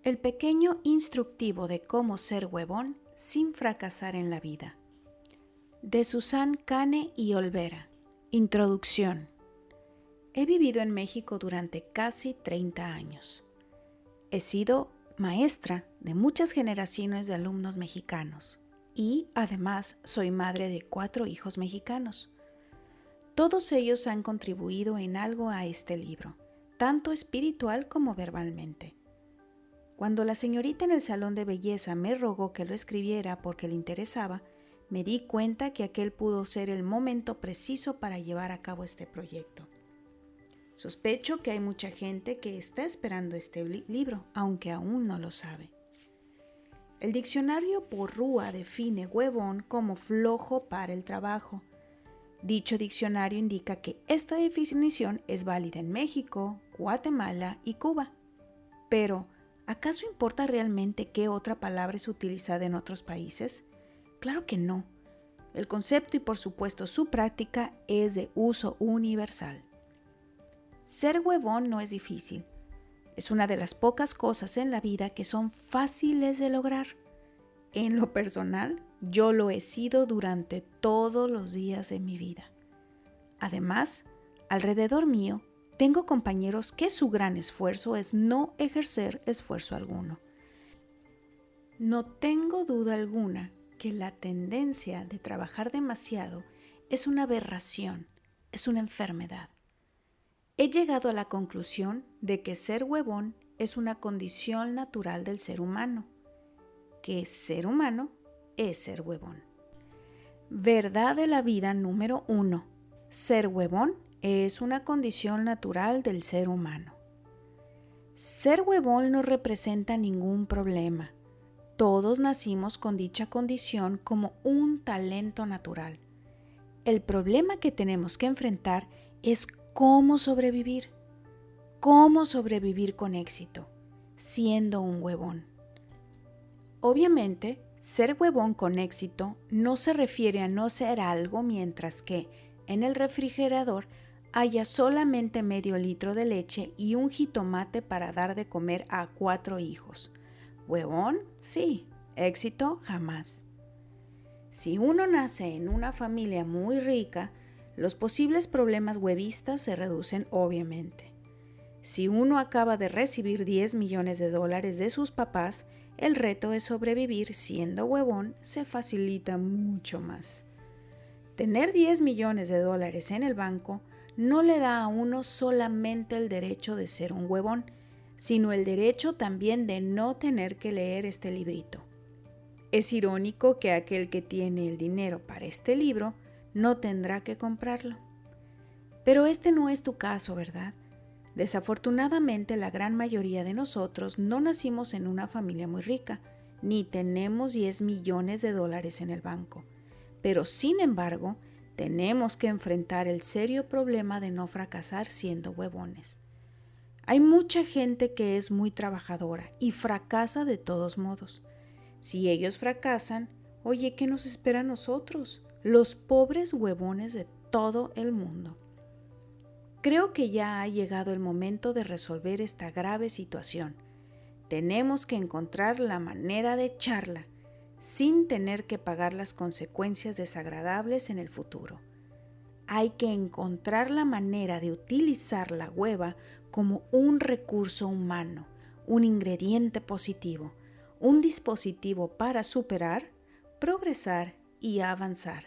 El pequeño instructivo de cómo ser huevón sin fracasar en la vida. De Susan Cane y Olvera. Introducción. He vivido en México durante casi 30 años. He sido maestra de muchas generaciones de alumnos mexicanos y además soy madre de 4 hijos mexicanos. Todos ellos han contribuido en algo a este libro, tanto espiritual como verbalmente. Cuando la señorita en el salón de belleza me rogó que lo escribiera porque le interesaba, me di cuenta que aquel pudo ser el momento preciso para llevar a cabo este proyecto. Sospecho que hay mucha gente que está esperando este libro, aunque aún no lo sabe. El diccionario Porrúa define huevón como flojo para el trabajo. Dicho diccionario indica que esta definición es válida en México, Guatemala y Cuba. Pero, ¿acaso importa realmente qué otra palabra es utilizada en otros países? Claro que no. El concepto y por supuesto su práctica es de uso universal. Ser huevón no es difícil. Es una de las pocas cosas en la vida que son fáciles de lograr. En lo personal, yo lo he sido durante todos los días de mi vida. Además, alrededor mío, tengo compañeros que su gran esfuerzo es no ejercer esfuerzo alguno. No tengo duda alguna que la tendencia de trabajar demasiado es una aberración, es una enfermedad. He llegado a la conclusión de que ser huevón es una condición natural del ser humano, que ser humano es ser huevón. Verdad de la vida número 1. Ser huevón es una condición natural del ser humano. Ser huevón no representa ningún problema. Todos nacimos con dicha condición como un talento natural. El problema que tenemos que enfrentar es cómo sobrevivir con éxito, siendo un huevón. Obviamente, ser huevón con éxito no se refiere a no ser algo mientras que en el refrigerador haya solamente medio litro de leche y un jitomate para dar de comer a 4 hijos. ¿Huevón? Sí. Éxito, jamás. Si uno nace en una familia muy rica, los posibles problemas huevistas se reducen obviamente. Si uno acaba de recibir $10 millones de sus papás, el reto de sobrevivir siendo huevón se facilita mucho más. Tener $10 millones en el banco no le da a uno solamente el derecho de ser un huevón, sino el derecho también de no tener que leer este librito. Es irónico que aquel que tiene el dinero para este libro no tendrá que comprarlo. Pero este no es tu caso, ¿verdad? Desafortunadamente, la gran mayoría de nosotros no nacimos en una familia muy rica, ni tenemos $10 millones en el banco. Pero, sin embargo, tenemos que enfrentar el serio problema de no fracasar siendo huevones. Hay mucha gente que es muy trabajadora y fracasa de todos modos. Si ellos fracasan, oye, ¿qué nos espera a nosotros, los pobres huevones de todo el mundo? Creo que ya ha llegado el momento de resolver esta grave situación. Tenemos que encontrar la manera de echarla, sin tener que pagar las consecuencias desagradables en el futuro. Hay que encontrar la manera de utilizar la hueva como un recurso humano, un ingrediente positivo, un dispositivo para superar, progresar y avanzar.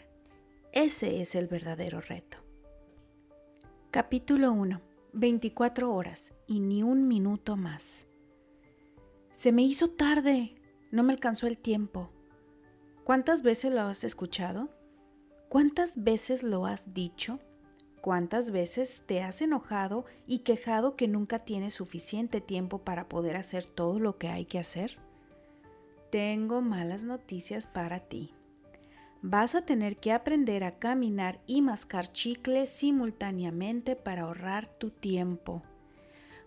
Ese es el verdadero reto. Capítulo 1. 24 horas y ni un minuto más. Se me hizo tarde, no me alcanzó el tiempo. ¿Cuántas veces lo has escuchado? ¿Cuántas veces lo has dicho? ¿Cuántas veces te has enojado y quejado que nunca tienes suficiente tiempo para poder hacer todo lo que hay que hacer? Tengo malas noticias para ti. Vas a tener que aprender a caminar y mascar chicle simultáneamente para ahorrar tu tiempo.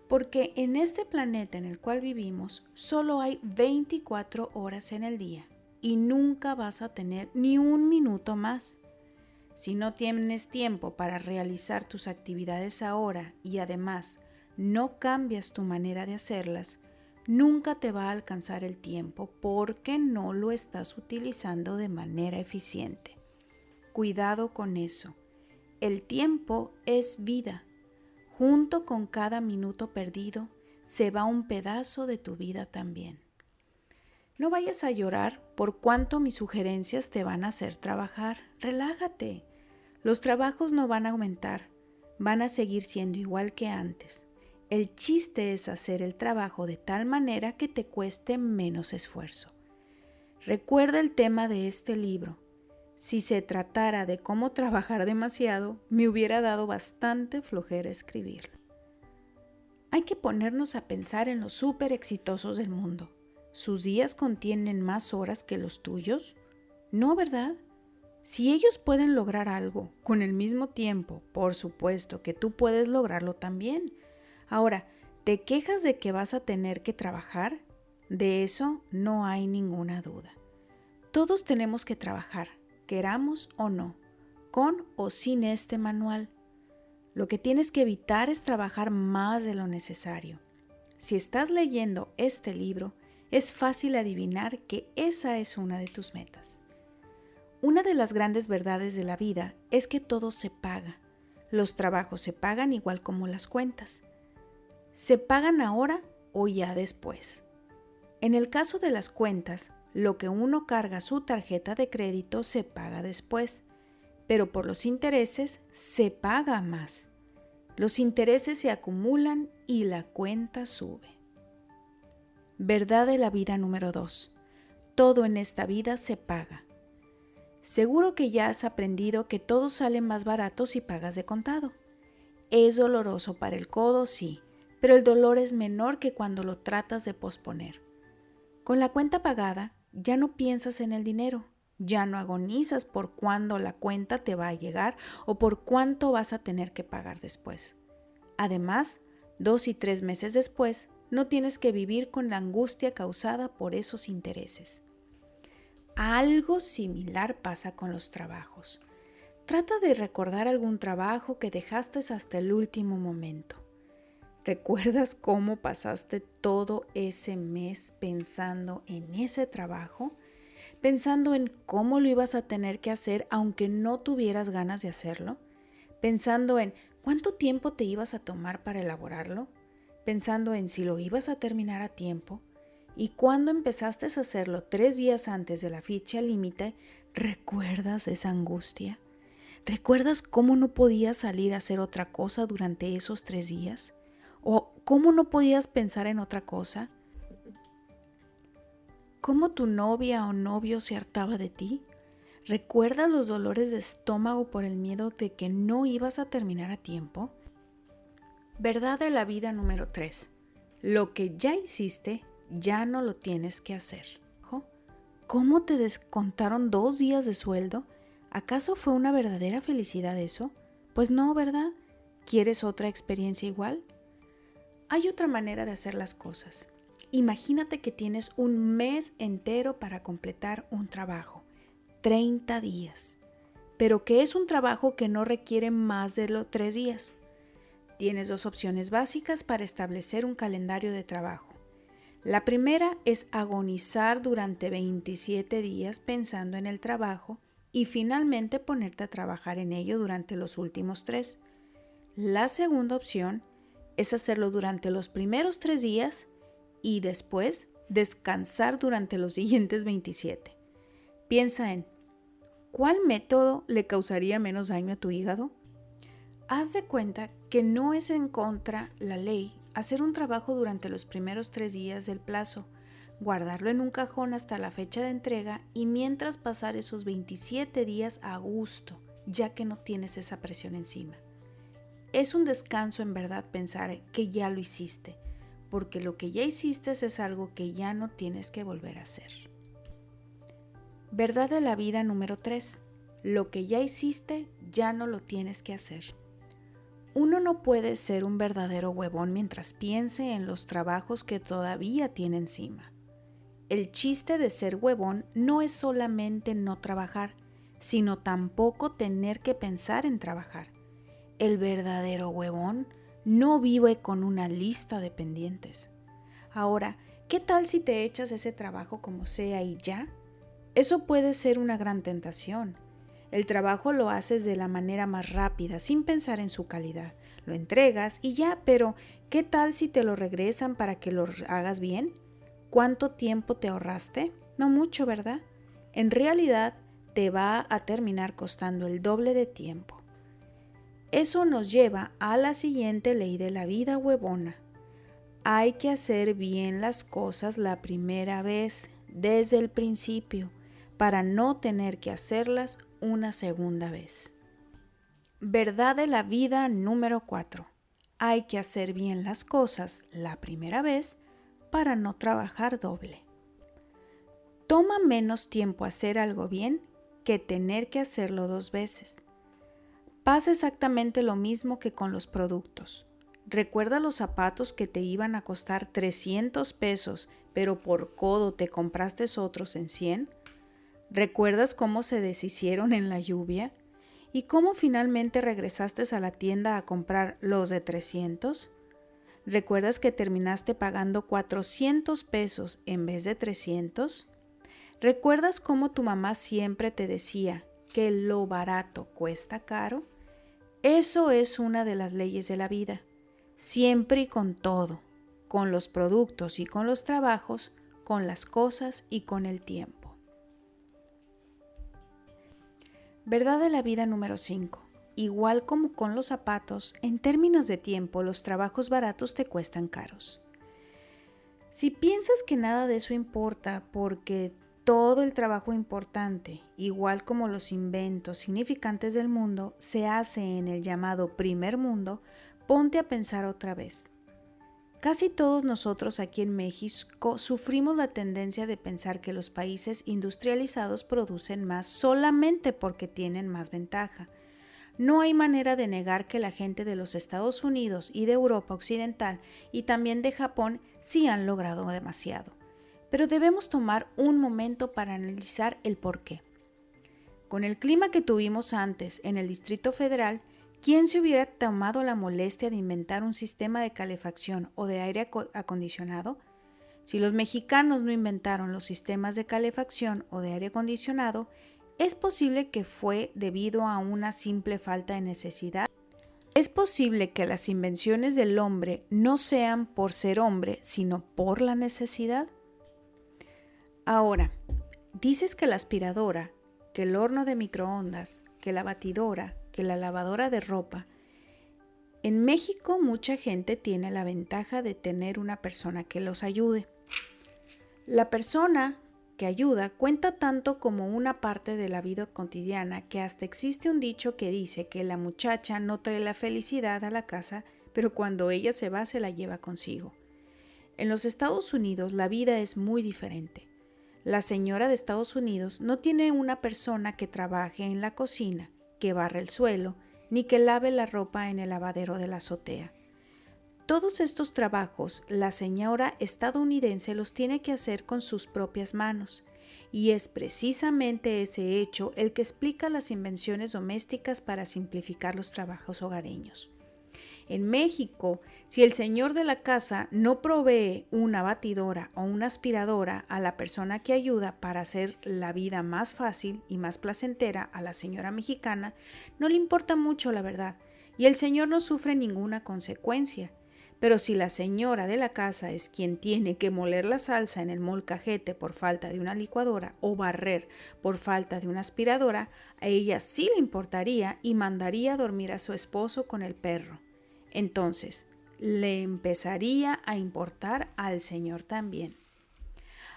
Porque en este planeta en el cual vivimos, solo hay 24 horas en el día y nunca vas a tener ni un minuto más. Si no tienes tiempo para realizar tus actividades ahora y además no cambias tu manera de hacerlas, nunca te va a alcanzar el tiempo porque no lo estás utilizando de manera eficiente. Cuidado con eso. El tiempo es vida. Junto con cada minuto perdido, se va un pedazo de tu vida también. No vayas a llorar por cuánto mis sugerencias te van a hacer trabajar. Relájate. Los trabajos no van a aumentar, van a seguir siendo igual que antes. El chiste es hacer el trabajo de tal manera que te cueste menos esfuerzo. Recuerda el tema de este libro. Si se tratara de cómo trabajar demasiado, me hubiera dado bastante flojera escribirlo. Hay que ponernos a pensar en los súper exitosos del mundo. ¿Sus días contienen más horas que los tuyos? No, ¿verdad? Si ellos pueden lograr algo con el mismo tiempo, por supuesto que tú puedes lograrlo también. Ahora, ¿te quejas de que vas a tener que trabajar? De eso no hay ninguna duda. Todos tenemos que trabajar, queramos o no, con o sin este manual. Lo que tienes que evitar es trabajar más de lo necesario. Si estás leyendo este libro, es fácil adivinar que esa es una de tus metas. Una de las grandes verdades de la vida es que todo se paga. Los trabajos se pagan igual como las cuentas. Se pagan ahora o ya después. En el caso de las cuentas, lo que uno carga a su tarjeta de crédito se paga después, pero por los intereses se paga más. Los intereses se acumulan y la cuenta sube. Verdad de la vida número 2. Todo en esta vida se paga. Seguro que ya has aprendido que todo sale más barato si pagas de contado. Es doloroso para el codo, sí, pero el dolor es menor que cuando lo tratas de posponer. Con la cuenta pagada, ya no piensas en el dinero, ya no agonizas por cuándo la cuenta te va a llegar o por cuánto vas a tener que pagar después. Además, 2 y 3 meses después, no tienes que vivir con la angustia causada por esos intereses. Algo similar pasa con los trabajos. Trata de recordar algún trabajo que dejaste hasta el último momento. ¿Recuerdas cómo pasaste todo ese mes pensando en ese trabajo? Pensando en cómo lo ibas a tener que hacer aunque no tuvieras ganas de hacerlo. Pensando en cuánto tiempo te ibas a tomar para elaborarlo. Pensando en si lo ibas a terminar a tiempo. Y cuando empezaste a hacerlo 3 días antes de la fecha límite, ¿recuerdas esa angustia? ¿Recuerdas cómo no podías salir a hacer otra cosa durante esos 3 días? ¿O cómo no podías pensar en otra cosa? ¿Cómo tu novia o novio se hartaba de ti? ¿Recuerdas los dolores de estómago por el miedo de que no ibas a terminar a tiempo? Verdad de la vida número 3. Lo que ya hiciste, ya no lo tienes que hacer. ¿Cómo te descontaron 2 días de sueldo? ¿Acaso fue una verdadera felicidad eso? Pues no, ¿verdad? ¿Quieres otra experiencia igual? Hay otra manera de hacer las cosas. Imagínate que tienes un mes entero para completar un trabajo, 30 días, pero que es un trabajo que no requiere más de los 3 días. Tienes 2 opciones básicas para establecer un calendario de trabajo. La primera es agonizar durante 27 días pensando en el trabajo y finalmente ponerte a trabajar en ello durante los últimos 3. La segunda opción es hacerlo durante los primeros 3 días y después descansar durante los siguientes 27. Piensa en ¿cuál método le causaría menos daño a tu hígado? Haz de cuenta que no es en contra la ley hacer un trabajo durante los primeros 3 días del plazo, guardarlo en un cajón hasta la fecha de entrega y mientras pasar esos 27 días a gusto, ya que no tienes esa presión encima. Es un descanso en verdad pensar que ya lo hiciste, porque lo que ya hiciste es algo que ya no tienes que volver a hacer. Verdad de la vida número 3. Lo que ya hiciste, ya no lo tienes que hacer. Uno no puede ser un verdadero huevón mientras piense en los trabajos que todavía tiene encima. El chiste de ser huevón no es solamente no trabajar, sino tampoco tener que pensar en trabajar. El verdadero huevón no vive con una lista de pendientes. Ahora, ¿Qué tal si te echas ese trabajo como sea y ya? Eso puede ser una gran tentación. El trabajo lo haces de la manera más rápida, sin pensar en su calidad. Lo entregas y ya, pero ¿qué tal si te lo regresan para que lo hagas bien? ¿Cuánto tiempo te ahorraste? No mucho, ¿verdad? En realidad, te va a terminar costando el doble de tiempo. Eso nos lleva a la siguiente ley de la vida huevona. Hay que hacer bien las cosas la primera vez, desde el principio, para no tener que hacerlas una segunda vez. Verdad de la vida número 4. Hay que hacer bien las cosas la primera vez para no trabajar doble. Toma menos tiempo hacer algo bien que tener que hacerlo 2 veces. Pasa exactamente lo mismo que con los productos. ¿Recuerda los zapatos que te iban a costar 300 pesos, pero por codo te compraste otros en 100? ¿Recuerdas cómo se deshicieron en la lluvia? ¿Y cómo finalmente regresaste a la tienda a comprar los de 300? ¿Recuerdas que terminaste pagando 400 pesos en vez de 300? ¿Recuerdas cómo tu mamá siempre te decía que lo barato cuesta caro? Eso es una de las leyes de la vida. Siempre y con todo, con los productos y con los trabajos, con las cosas y con el tiempo. Verdad de la vida número 5. Igual como con los zapatos, en términos de tiempo, los trabajos baratos te cuestan caros. Si piensas que nada de eso importa porque todo el trabajo importante, igual como los inventos significantes del mundo, se hace en el llamado primer mundo, ponte a pensar otra vez. Casi todos nosotros aquí en México sufrimos la tendencia de pensar que los países industrializados producen más solamente porque tienen más ventaja. No hay manera de negar que la gente de los Estados Unidos y de Europa Occidental y también de Japón sí han logrado demasiado. Pero debemos tomar un momento para analizar el porqué. Con el clima que tuvimos antes en el Distrito Federal, ¿quién se hubiera tomado la molestia de inventar un sistema de calefacción o de aire acondicionado? Si los mexicanos no inventaron los sistemas de calefacción o de aire acondicionado, es posible que fue debido a una simple falta de necesidad. Es posible que las invenciones del hombre no sean por ser hombre, sino por la necesidad. Ahora, dices que la aspiradora, que el horno de microondas, que la batidora, que la lavadora de ropa. En México mucha gente tiene la ventaja de tener una persona que los ayude. La persona que ayuda cuenta tanto como una parte de la vida cotidiana que hasta existe un dicho que dice que la muchacha no trae la felicidad a la casa, pero cuando ella se va se la lleva consigo. En los Estados Unidos la vida es muy diferente. La señora de Estados Unidos no tiene una persona que trabaje en la cocina, que barre el suelo, ni que lave la ropa en el lavadero de la azotea. Todos estos trabajos la señora estadounidense los tiene que hacer con sus propias manos, y es precisamente ese hecho el que explica las invenciones domésticas para simplificar los trabajos hogareños. En México, si el señor de la casa no provee una batidora o una aspiradora a la persona que ayuda para hacer la vida más fácil y más placentera a la señora mexicana, no le importa mucho la verdad, y el señor no sufre ninguna consecuencia. Pero si la señora de la casa es quien tiene que moler la salsa en el molcajete por falta de una licuadora o barrer por falta de una aspiradora, a ella sí le importaría y mandaría a dormir a su esposo con el perro. Entonces, le empezaría a importar al señor también.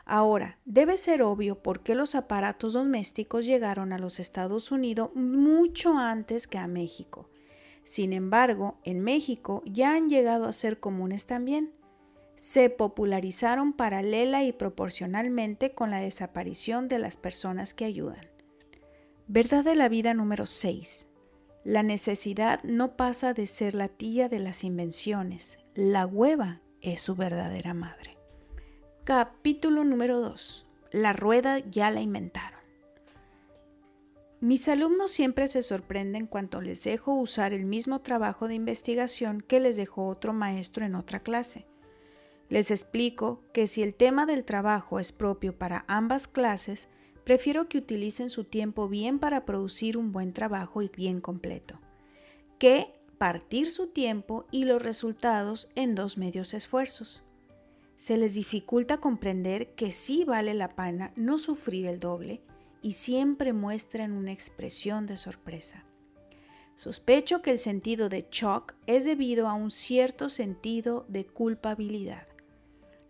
Ahora, debe ser obvio por qué los aparatos domésticos llegaron a los Estados Unidos mucho antes que a México. Sin embargo, en México ya han llegado a ser comunes también. Se popularizaron paralela y proporcionalmente con la desaparición de las personas que ayudan. Verdad de la vida número 6. La necesidad no pasa de ser la tía de las invenciones. La hueva es su verdadera madre. Capítulo número 2. La rueda ya la inventaron. Mis alumnos siempre se sorprenden cuando les dejo usar el mismo trabajo de investigación que les dejó otro maestro en otra clase. Les explico que si el tema del trabajo es propio para ambas clases, prefiero que utilicen su tiempo bien para producir un buen trabajo y bien completo, que partir su tiempo y los resultados en dos medios esfuerzos. Se les dificulta comprender que sí vale la pena no sufrir el doble y siempre muestran una expresión de sorpresa. Sospecho que el sentido de shock es debido a un cierto sentido de culpabilidad.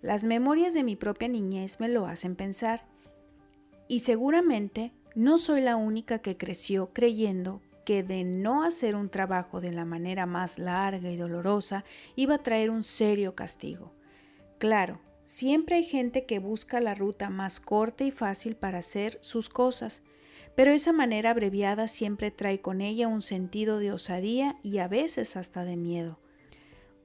Las memorias de mi propia niñez me lo hacen pensar, y seguramente no soy la única que creció creyendo que de no hacer un trabajo de la manera más larga y dolorosa iba a traer un serio castigo. Claro, siempre hay gente que busca la ruta más corta y fácil para hacer sus cosas, pero esa manera abreviada siempre trae con ella un sentido de osadía y a veces hasta de miedo.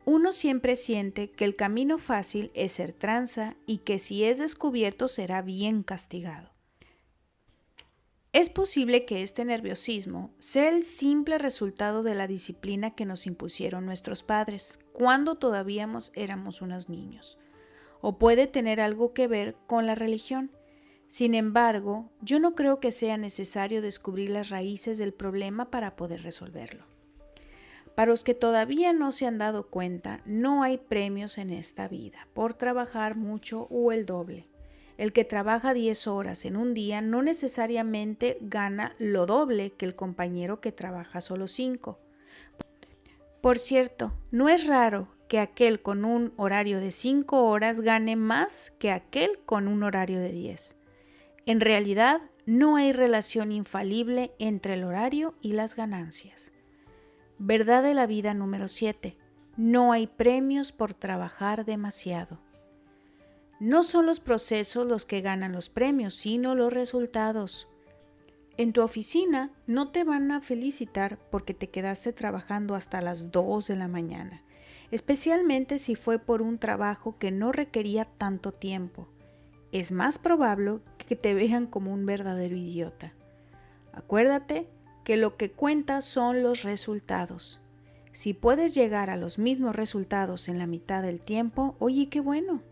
Uno siempre siente que el camino fácil es ser tranza y que si es descubierto será bien castigado. Es posible que este nerviosismo sea el simple resultado de la disciplina que nos impusieron nuestros padres cuando todavía éramos unos niños, o puede tener algo que ver con la religión. Sin embargo, yo no creo que sea necesario descubrir las raíces del problema para poder resolverlo. Para los que todavía no se han dado cuenta, no hay premios en esta vida por trabajar mucho o el doble. El que trabaja 10 horas en un día no necesariamente gana lo doble que el compañero que trabaja solo 5. Por cierto, no es raro que aquel con un horario de 5 horas gane más que aquel con un horario de 10. En realidad, no hay relación infalible entre el horario y las ganancias. Verdad de la vida número 7. No hay premios por trabajar demasiado. No son los procesos los que ganan los premios, sino los resultados. En tu oficina no te van a felicitar porque te quedaste trabajando hasta las 2 de la mañana, especialmente si fue por un trabajo que no requería tanto tiempo. Es más probable que te vean como un verdadero idiota. Acuérdate que lo que cuenta son los resultados. Si puedes llegar a los mismos resultados en la mitad del tiempo, oye, qué bueno.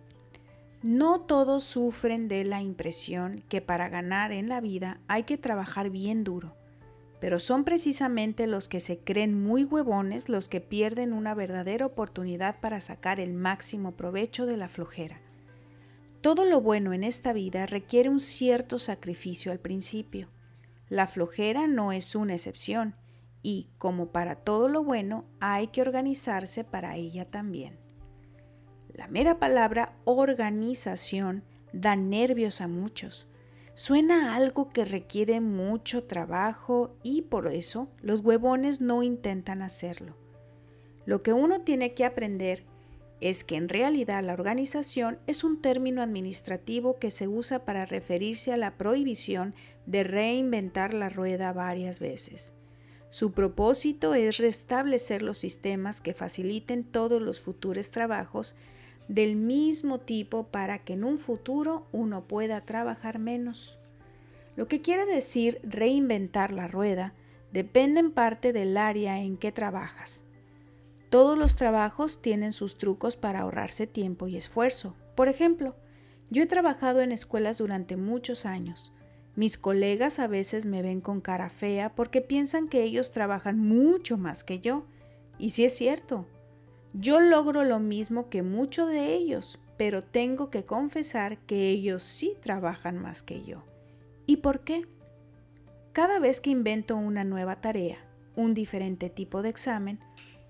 No todos sufren de la impresión que para ganar en la vida hay que trabajar bien duro, pero son precisamente los que se creen muy huevones los que pierden una verdadera oportunidad para sacar el máximo provecho de la flojera. Todo lo bueno en esta vida requiere un cierto sacrificio al principio. La flojera no es una excepción y, como para todo lo bueno, hay que organizarse para ella también. La mera palabra organización da nervios a muchos. Suena a algo que requiere mucho trabajo y por eso los huevones no intentan hacerlo. Lo que uno tiene que aprender es que en realidad la organización es un término administrativo que se usa para referirse a la prohibición de reinventar la rueda varias veces. Su propósito es restablecer los sistemas que faciliten todos los futuros trabajos del mismo tipo para que en un futuro uno pueda trabajar menos. Lo que quiere decir reinventar la rueda depende en parte del área en que trabajas. Todos los trabajos tienen sus trucos para ahorrarse tiempo y esfuerzo. Por ejemplo, yo he trabajado en escuelas durante muchos años. Mis colegas a veces me ven con cara fea porque piensan que ellos trabajan mucho más que yo. Y sí es cierto. Yo logro lo mismo que muchos de ellos, pero tengo que confesar que ellos sí trabajan más que yo. ¿Y por qué? Cada vez que invento una nueva tarea, un diferente tipo de examen,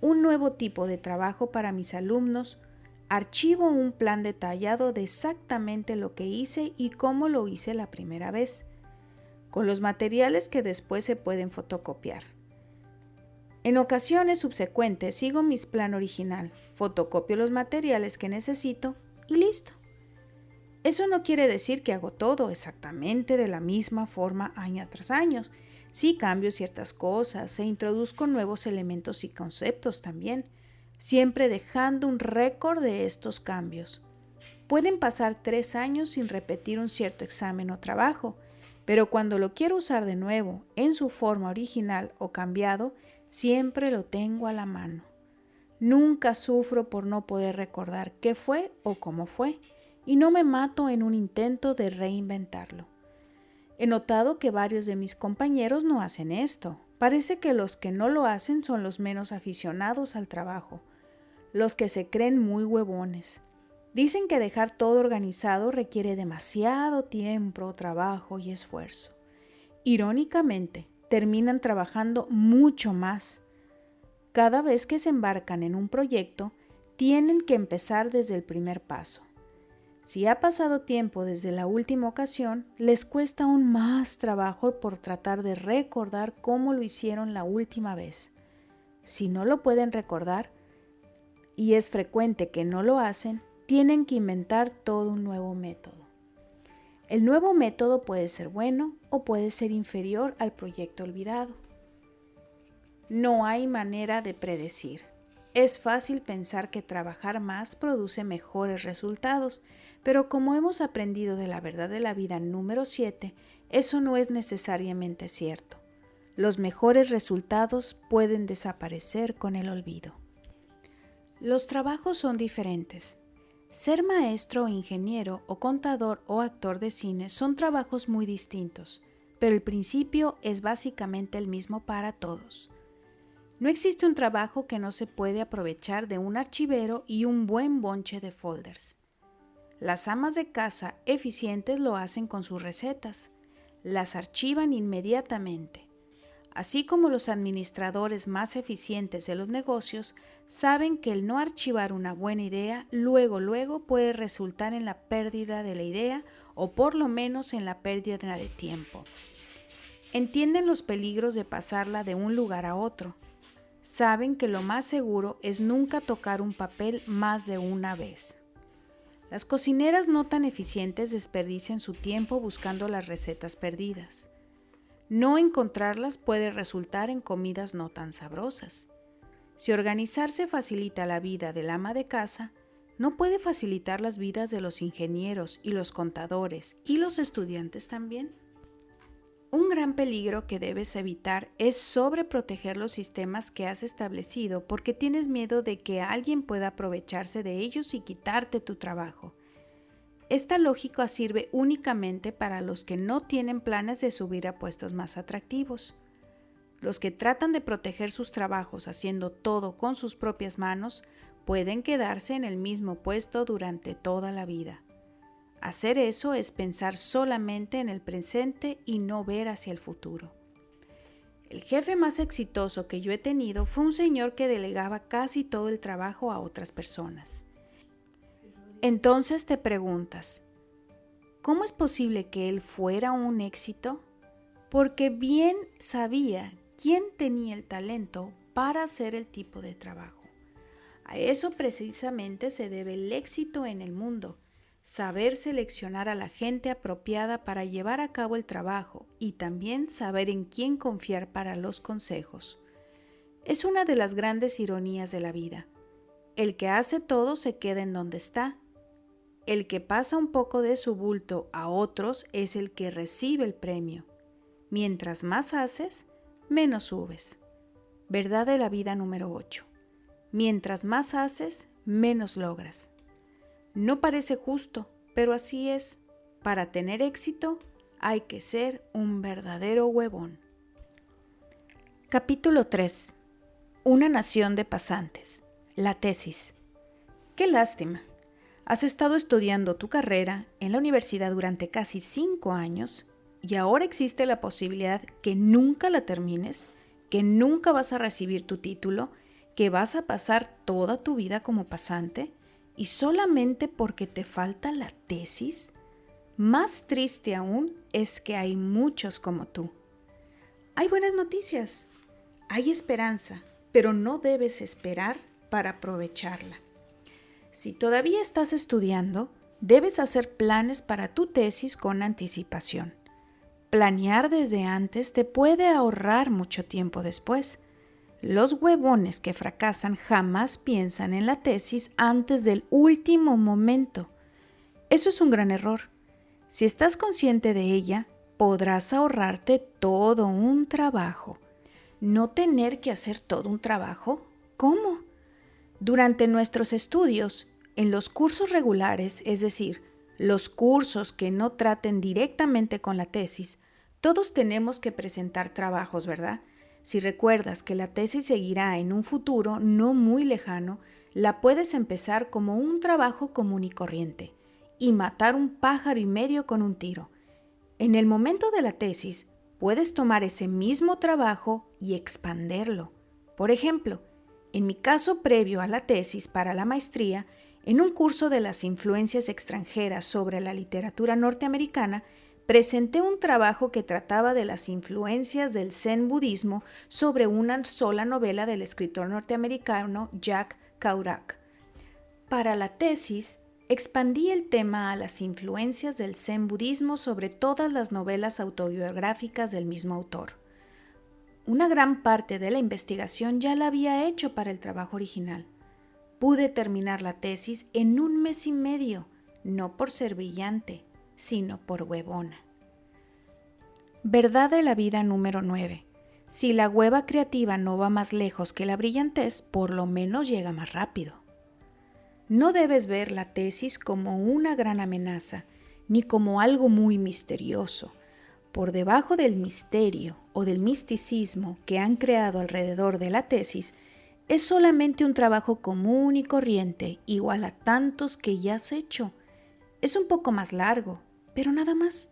un nuevo tipo de trabajo para mis alumnos, archivo un plan detallado de exactamente lo que hice y cómo lo hice la primera vez, con los materiales que después se pueden fotocopiar. En ocasiones subsecuentes sigo mi plan original, fotocopio los materiales que necesito y listo. Eso no quiere decir que hago todo exactamente de la misma forma año tras año. Sí cambio ciertas cosas e introduzco nuevos elementos y conceptos también, siempre dejando un récord de estos cambios. Pueden pasar 3 años sin repetir un cierto examen o trabajo, pero cuando lo quiero usar de nuevo en su forma original o cambiado, siempre lo tengo a la mano. Nunca sufro por no poder recordar qué fue o cómo fue, y no me mato en un intento de reinventarlo. He notado que varios de mis compañeros no hacen esto. Parece que los que no lo hacen son los menos aficionados al trabajo, los que se creen muy huevones. Dicen que dejar todo organizado requiere demasiado tiempo, trabajo y esfuerzo. Irónicamente, terminan trabajando mucho más. Cada vez que se embarcan en un proyecto, tienen que empezar desde el primer paso. Si ha pasado tiempo desde la última ocasión, les cuesta aún más trabajo por tratar de recordar cómo lo hicieron la última vez. Si no lo pueden recordar, y es frecuente que no lo hacen, tienen que inventar todo un nuevo método. El nuevo método puede ser bueno o puede ser inferior al proyecto olvidado. No hay manera de predecir. Es fácil pensar que trabajar más produce mejores resultados, pero como hemos aprendido de la verdad de la vida número 7, eso no es necesariamente cierto. Los mejores resultados pueden desaparecer con el olvido. Los trabajos son diferentes. Ser maestro o ingeniero o contador o actor de cine son trabajos muy distintos, pero el principio es básicamente el mismo para todos. No existe un trabajo que no se puede aprovechar de un archivero y un buen bonche de folders. Las amas de casa eficientes lo hacen con sus recetas. Las archivan inmediatamente. Así como los administradores más eficientes de los negocios saben que el no archivar una buena idea luego puede resultar en la pérdida de la idea o por lo menos en la pérdida de tiempo. Entienden los peligros de pasarla de un lugar a otro. Saben que lo más seguro es nunca tocar un papel más de una vez. Las cocineras no tan eficientes desperdician su tiempo buscando las recetas perdidas. No encontrarlas puede resultar en comidas no tan sabrosas. Si organizarse facilita la vida del ama de casa, ¿no puede facilitar las vidas de los ingenieros y los contadores y los estudiantes también? Un gran peligro que debes evitar es sobreproteger los sistemas que has establecido porque tienes miedo de que alguien pueda aprovecharse de ellos y quitarte tu trabajo. Esta lógica sirve únicamente para los que no tienen planes de subir a puestos más atractivos. Los que tratan de proteger sus trabajos haciendo todo con sus propias manos pueden quedarse en el mismo puesto durante toda la vida. Hacer eso es pensar solamente en el presente y no ver hacia el futuro. El jefe más exitoso que yo he tenido fue un señor que delegaba casi todo el trabajo a otras personas. Entonces te preguntas, ¿cómo es posible que él fuera un éxito? Porque bien sabía quién tenía el talento para hacer el tipo de trabajo. A eso precisamente se debe el éxito en el mundo. Saber seleccionar a la gente apropiada para llevar a cabo el trabajo y también saber en quién confiar para los consejos. Es una de las grandes ironías de la vida. El que hace todo se queda en donde está. El que pasa un poco de su bulto a otros es el que recibe el premio. Mientras más haces, menos subes. Verdad de la vida número 8. Mientras más haces, menos logras. No parece justo, pero así es. Para tener éxito, hay que ser un verdadero huevón. Capítulo 3. Una nación de pasantes. La tesis. ¡Qué lástima! Has estado estudiando tu carrera en la universidad durante casi 5 años y ahora existe la posibilidad que nunca la termines, que nunca vas a recibir tu título, que vas a pasar toda tu vida como pasante. ¿Y solamente porque te falta la tesis? Más triste aún es que hay muchos como tú. Hay buenas noticias, hay esperanza, pero no debes esperar para aprovecharla. Si todavía estás estudiando, debes hacer planes para tu tesis con anticipación. Planear desde antes te puede ahorrar mucho tiempo después. Los huevones que fracasan jamás piensan en la tesis antes del último momento. Eso es un gran error. Si estás consciente de ella, podrás ahorrarte todo un trabajo. ¿No tener que hacer todo un trabajo? ¿Cómo? Durante nuestros estudios, en los cursos regulares, es decir, los cursos que no traten directamente con la tesis, todos tenemos que presentar trabajos, ¿verdad? Si recuerdas que la tesis seguirá en un futuro no muy lejano, la puedes empezar como un trabajo común y corriente y matar un pájaro y medio con un tiro. En el momento de la tesis, puedes tomar ese mismo trabajo y expanderlo. Por ejemplo, en mi caso previo a la tesis para la maestría, en un curso de las influencias extranjeras sobre la literatura norteamericana, presenté un trabajo que trataba de las influencias del Zen budismo sobre una sola novela del escritor norteamericano Jack Kerouac. Para la tesis, expandí el tema a las influencias del Zen budismo sobre todas las novelas autobiográficas del mismo autor. Una gran parte de la investigación ya la había hecho para el trabajo original. Pude terminar la tesis en 1 mes y medio, no por ser brillante, sino por huevona. Verdad de la vida número 9. Si la hueva creativa no va más lejos que la brillantez, por lo menos llega más rápido. No debes ver la tesis como una gran amenaza, ni como algo muy misterioso. Por debajo del misterio o del misticismo que han creado alrededor de la tesis, es solamente un trabajo común y corriente, igual a tantos que ya has hecho. Es un poco más largo, pero nada más.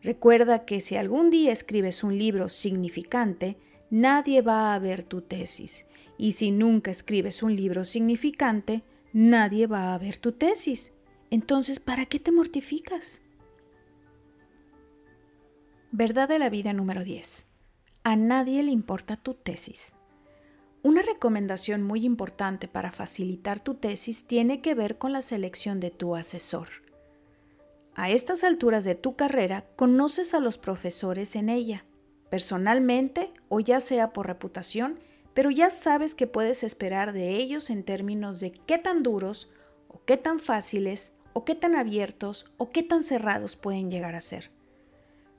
Recuerda que si algún día escribes un libro significante, nadie va a ver tu tesis. Y si nunca escribes un libro significante, nadie va a ver tu tesis. Entonces, ¿para qué te mortificas? Verdad de la vida número 10. A nadie le importa tu tesis. Una recomendación muy importante para facilitar tu tesis tiene que ver con la selección de tu asesor. A estas alturas de tu carrera, conoces a los profesores en ella, personalmente o ya sea por reputación, pero ya sabes qué puedes esperar de ellos en términos de qué tan duros, o qué tan fáciles, o qué tan abiertos, o qué tan cerrados pueden llegar a ser.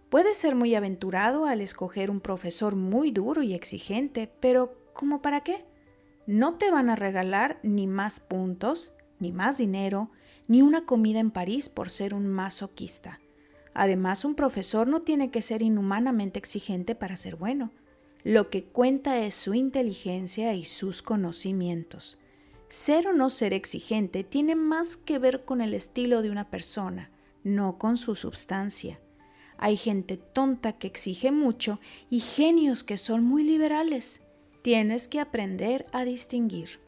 Puedes ser muy aventurado al escoger un profesor muy duro y exigente, pero ¿cómo para qué? No te van a regalar ni más puntos, ni más dinero, ni una comida en París por ser un masoquista. Además, un profesor no tiene que ser inhumanamente exigente para ser bueno. Lo que cuenta es su inteligencia y sus conocimientos. Ser o no ser exigente tiene más que ver con el estilo de una persona, no con su substancia. Hay gente tonta que exige mucho y genios que son muy liberales. Tienes que aprender a distinguir.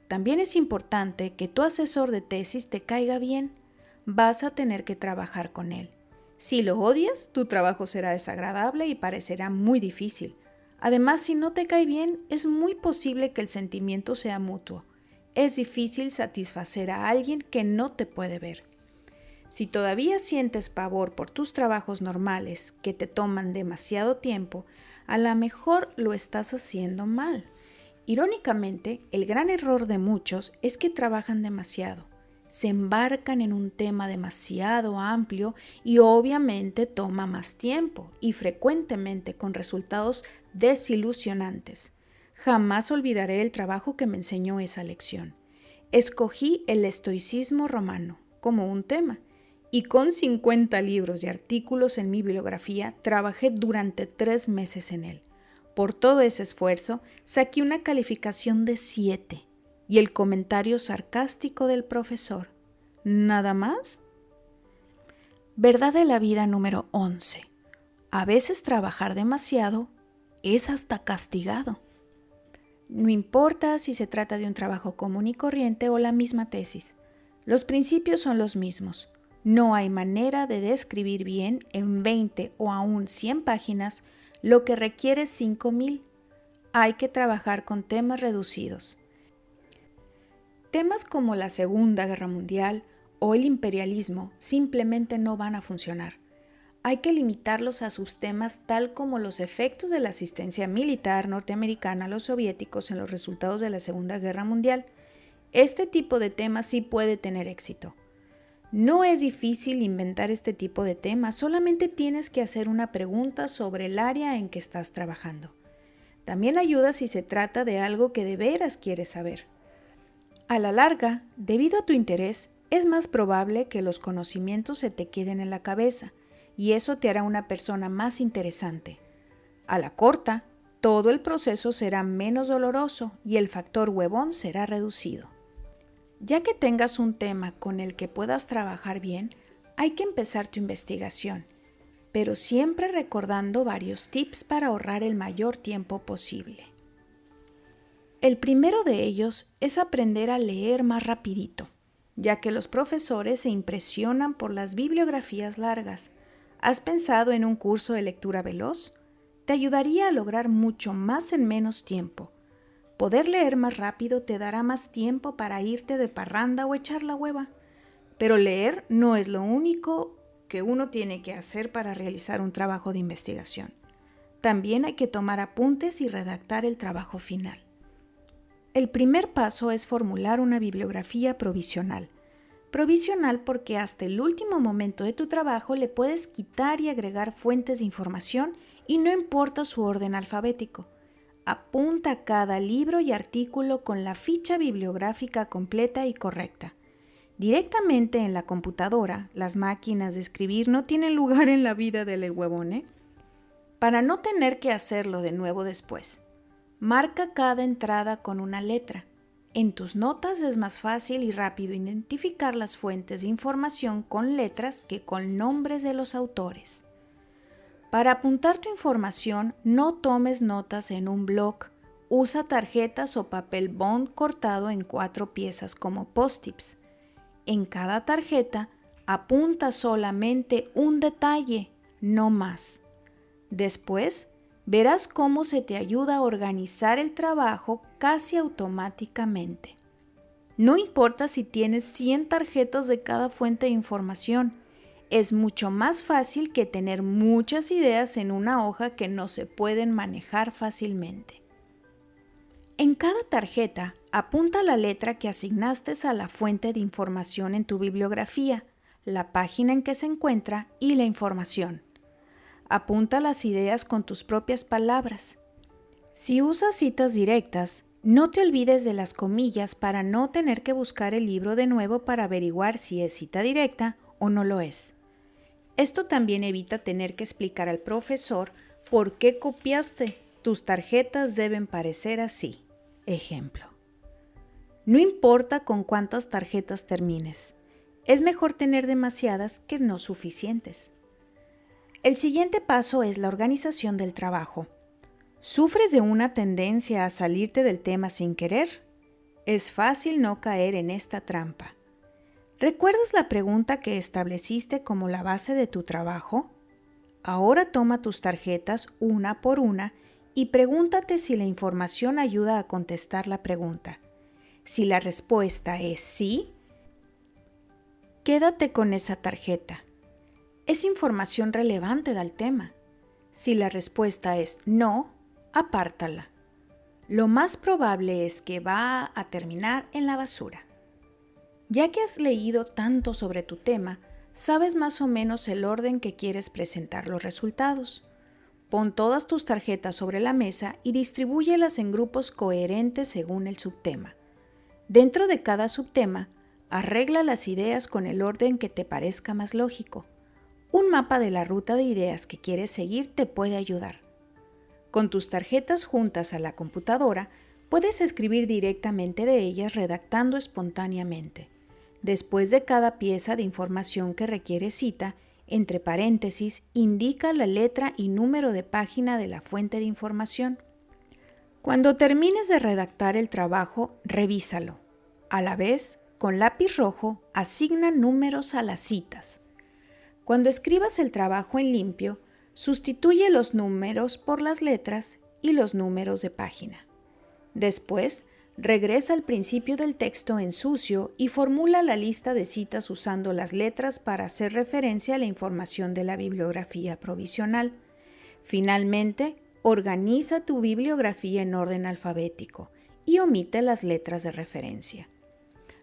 También es importante que tu asesor de tesis te caiga bien. Vas a tener que trabajar con él. Si lo odias, tu trabajo será desagradable y parecerá muy difícil. Además, si no te cae bien, es muy posible que el sentimiento sea mutuo. Es difícil satisfacer a alguien que no te puede ver. Si todavía sientes pavor por tus trabajos normales que te toman demasiado tiempo, a lo mejor lo estás haciendo mal. Irónicamente, el gran error de muchos es que trabajan demasiado. Se embarcan en un tema demasiado amplio y obviamente toma más tiempo y frecuentemente con resultados desilusionantes. Jamás olvidaré el trabajo que me enseñó esa lección. Escogí el estoicismo romano como un tema. Y con 50 libros y artículos en mi bibliografía, trabajé durante 3 meses en él. Por todo ese esfuerzo, saqué una calificación de 7 y el comentario sarcástico del profesor. ¿Nada más? Verdad de la vida número 11. A veces trabajar demasiado es hasta castigado. No importa si se trata de un trabajo común y corriente o la misma tesis. Los principios son los mismos. No hay manera de describir bien en 20 o aún 100 páginas lo que requiere 5,000. Hay que trabajar con temas reducidos. Temas como la Segunda Guerra Mundial o el imperialismo simplemente no van a funcionar. Hay que limitarlos a sus temas tal como los efectos de la asistencia militar norteamericana a los soviéticos en los resultados de la Segunda Guerra Mundial. Este tipo de temas sí puede tener éxito. No es difícil inventar este tipo de temas, solamente tienes que hacer una pregunta sobre el área en que estás trabajando. También ayuda si se trata de algo que de veras quieres saber. A la larga, debido a tu interés, es más probable que los conocimientos se te queden en la cabeza y eso te hará una persona más interesante. A la corta, todo el proceso será menos doloroso y el factor huevón será reducido. Ya que tengas un tema con el que puedas trabajar bien, hay que empezar tu investigación, pero siempre recordando varios tips para ahorrar el mayor tiempo posible. El primero de ellos es aprender a leer más rapidito, ya que los profesores se impresionan por las bibliografías largas. ¿Has pensado en un curso de lectura veloz? Te ayudaría a lograr mucho más en menos tiempo. Poder leer más rápido te dará más tiempo para irte de parranda o echar la hueva. Pero leer no es lo único que uno tiene que hacer para realizar un trabajo de investigación. También hay que tomar apuntes y redactar el trabajo final. El primer paso es formular una bibliografía provisional. Provisional porque hasta el último momento de tu trabajo le puedes quitar y agregar fuentes de información y no importa su orden alfabético. Apunta cada libro y artículo con la ficha bibliográfica completa y correcta. Directamente en la computadora, las máquinas de escribir no tienen lugar en la vida del huevón, ¿eh? Para no tener que hacerlo de nuevo después. Marca cada entrada con una letra. En tus notas es más fácil y rápido identificar las fuentes de información con letras que con nombres de los autores. Para apuntar tu información, no tomes notas en un bloc. Usa tarjetas o papel bond cortado en 4 piezas como post-its. En cada tarjeta, apunta solamente un detalle, no más. Después, verás cómo se te ayuda a organizar el trabajo casi automáticamente. No importa si tienes 100 tarjetas de cada fuente de información, es mucho más fácil que tener muchas ideas en una hoja que no se pueden manejar fácilmente. En cada tarjeta, apunta la letra que asignaste a la fuente de información en tu bibliografía, la página en que se encuentra y la información. Apunta las ideas con tus propias palabras. Si usas citas directas, no te olvides de las comillas para no tener que buscar el libro de nuevo para averiguar si es cita directa o no lo es. Esto también evita tener que explicar al profesor por qué copiaste. Tus tarjetas deben parecer así. Ejemplo. No importa con cuántas tarjetas termines. Es mejor tener demasiadas que no suficientes. El siguiente paso es la organización del trabajo. ¿Sufres de una tendencia a salirte del tema sin querer? Es fácil no caer en esta trampa. ¿Recuerdas la pregunta que estableciste como la base de tu trabajo? Ahora toma tus tarjetas una por una y pregúntate si la información ayuda a contestar la pregunta. Si la respuesta es sí, quédate con esa tarjeta. Es información relevante del tema. Si la respuesta es no, apártala. Lo más probable es que va a terminar en la basura. Ya que has leído tanto sobre tu tema, sabes más o menos el orden que quieres presentar los resultados. Pon todas tus tarjetas sobre la mesa y distribúyelas en grupos coherentes según el subtema. Dentro de cada subtema, arregla las ideas con el orden que te parezca más lógico. Un mapa de la ruta de ideas que quieres seguir te puede ayudar. Con tus tarjetas juntas a la computadora, puedes escribir directamente de ellas redactando espontáneamente. Después de cada pieza de información que requiere cita, entre paréntesis, indica la letra y número de página de la fuente de información. Cuando termines de redactar el trabajo, revísalo. A la vez, con lápiz rojo, asigna números a las citas. Cuando escribas el trabajo en limpio, sustituye los números por las letras y los números de página. Después, regresa al principio del texto en sucio y formula la lista de citas usando las letras para hacer referencia a la información de la bibliografía provisional. Finalmente, organiza tu bibliografía en orden alfabético y omite las letras de referencia.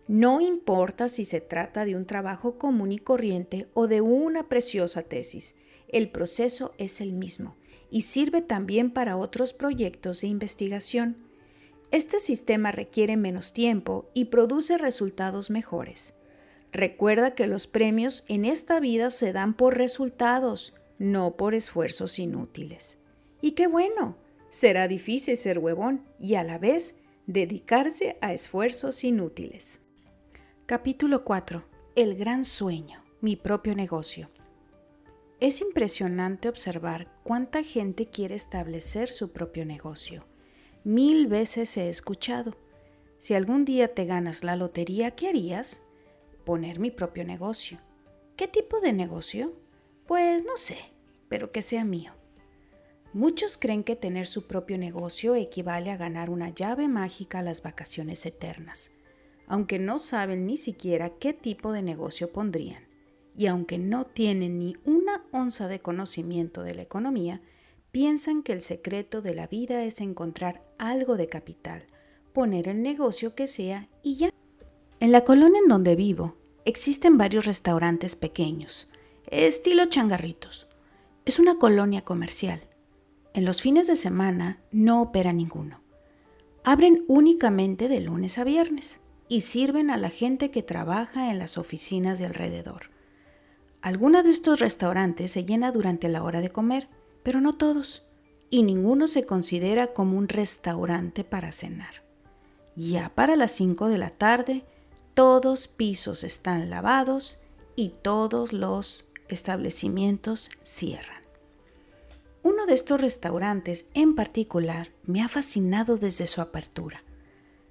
No importa si se trata de un trabajo común y corriente o de una preciosa tesis, el proceso es el mismo y sirve también para otros proyectos de investigación. Este sistema requiere menos tiempo y produce resultados mejores. Recuerda que los premios en esta vida se dan por resultados, no por esfuerzos inútiles. Y qué bueno, será difícil ser huevón y a la vez dedicarse a esfuerzos inútiles. Capítulo 4. El gran sueño, mi propio negocio. Es impresionante observar cuánta gente quiere establecer su propio negocio. 1000 veces he escuchado: si algún día te ganas la lotería, ¿qué harías? Poner mi propio negocio. ¿Qué tipo de negocio? Pues no sé, pero que sea mío. Muchos creen que tener su propio negocio equivale a ganar una llave mágica a las vacaciones eternas, aunque no saben ni siquiera qué tipo de negocio pondrían, y aunque no tienen ni una onza de conocimiento de la economía, piensan que el secreto de la vida es encontrar algo de capital, poner el negocio que sea y ya. En la colonia en donde vivo, existen varios restaurantes pequeños, estilo changarritos. Es una colonia comercial. En los fines de semana no opera ninguno. Abren únicamente de lunes a viernes y sirven a la gente que trabaja en las oficinas de alrededor. Alguna de estos restaurantes se llena durante la hora de comer, pero no todos, y ninguno se considera como un restaurante para cenar. Ya para las 5 de la tarde, todos pisos están lavados y todos los establecimientos cierran. Uno de estos restaurantes en particular me ha fascinado desde su apertura.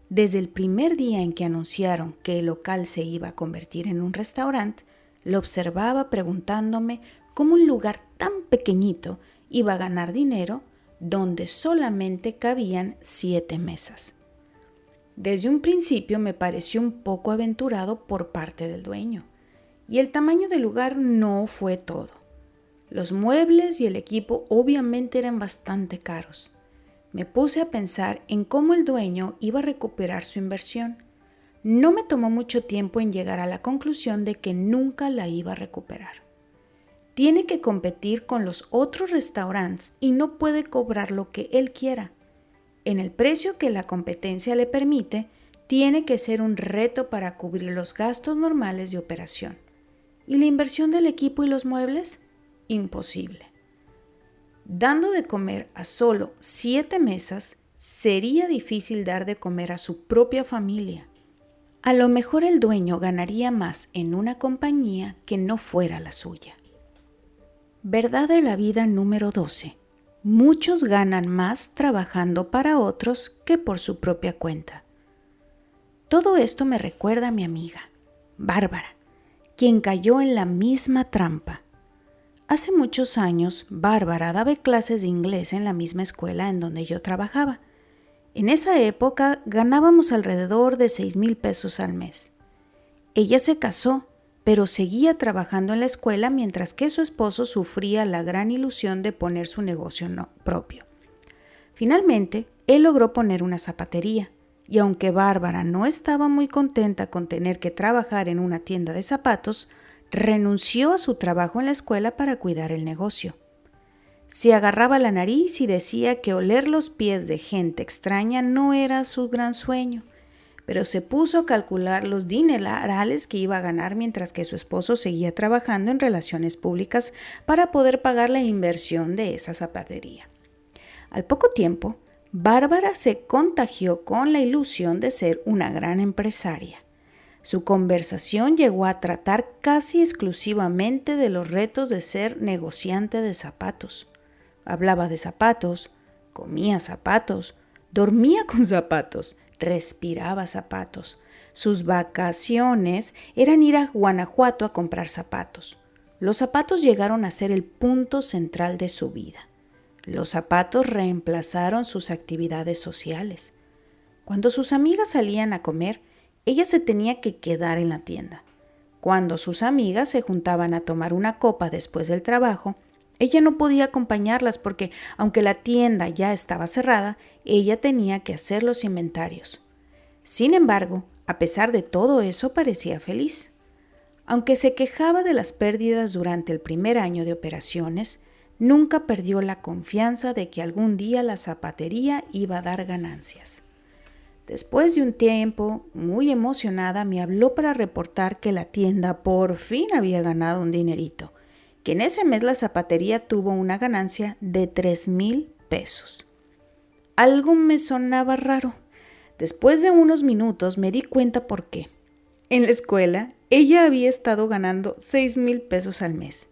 Desde el primer día en que anunciaron que el local se iba a convertir en un restaurante, lo observaba preguntándome cómo un lugar tan pequeñito iba a ganar dinero donde solamente cabían 7 mesas. Desde un principio me pareció un poco aventurado por parte del dueño, y el tamaño del lugar no fue todo. Los muebles y el equipo obviamente eran bastante caros. Me puse a pensar en cómo el dueño iba a recuperar su inversión. No me tomó mucho tiempo en llegar a la conclusión de que nunca la iba a recuperar. Tiene que competir con los otros restaurantes y no puede cobrar lo que él quiera. En el precio que la competencia le permite, tiene que ser un reto para cubrir los gastos normales de operación. ¿Y la inversión del equipo y los muebles? Imposible. Dando de comer a solo 7 mesas, sería difícil dar de comer a su propia familia. A lo mejor el dueño ganaría más en una compañía que no fuera la suya. Verdad de la vida número 12. Muchos ganan más trabajando para otros que por su propia cuenta. Todo esto me recuerda a mi amiga, Bárbara, quien cayó en la misma trampa. Hace muchos años, Bárbara daba clases de inglés en la misma escuela en donde yo trabajaba. En esa época ganábamos alrededor de 6,000 pesos al mes. Ella se casó, pero seguía trabajando en la escuela mientras que su esposo sufría la gran ilusión de poner su negocio propio. Finalmente, él logró poner una zapatería, y aunque Bárbara no estaba muy contenta con tener que trabajar en una tienda de zapatos, renunció a su trabajo en la escuela para cuidar el negocio. Se agarraba la nariz y decía que oler los pies de gente extraña no era su gran sueño, pero se puso a calcular los dinerales que iba a ganar mientras que su esposo seguía trabajando en relaciones públicas para poder pagar la inversión de esa zapatería. Al poco tiempo, Bárbara se contagió con la ilusión de ser una gran empresaria. Su conversación llegó a tratar casi exclusivamente de los retos de ser negociante de zapatos. Hablaba de zapatos, comía zapatos, dormía con zapatos, respiraba zapatos. Sus vacaciones eran ir a Guanajuato a comprar zapatos. Los zapatos llegaron a ser el punto central de su vida. Los zapatos reemplazaron sus actividades sociales. Cuando sus amigas salían a comer, ella se tenía que quedar en la tienda. Cuando sus amigas se juntaban a tomar una copa después del trabajo, ella no podía acompañarlas porque, aunque la tienda ya estaba cerrada, ella tenía que hacer los inventarios. Sin embargo, a pesar de todo eso, parecía feliz. Aunque se quejaba de las pérdidas durante el primer año de operaciones, nunca perdió la confianza de que algún día la zapatería iba a dar ganancias. Después de un tiempo, muy emocionada, me habló para reportar que la tienda por fin había ganado un dinerito, que en ese mes la zapatería tuvo una ganancia de 3,000 pesos. Algo me sonaba raro. Después de unos minutos me di cuenta por qué. En la escuela, ella había estado ganando 6,000 pesos al mes.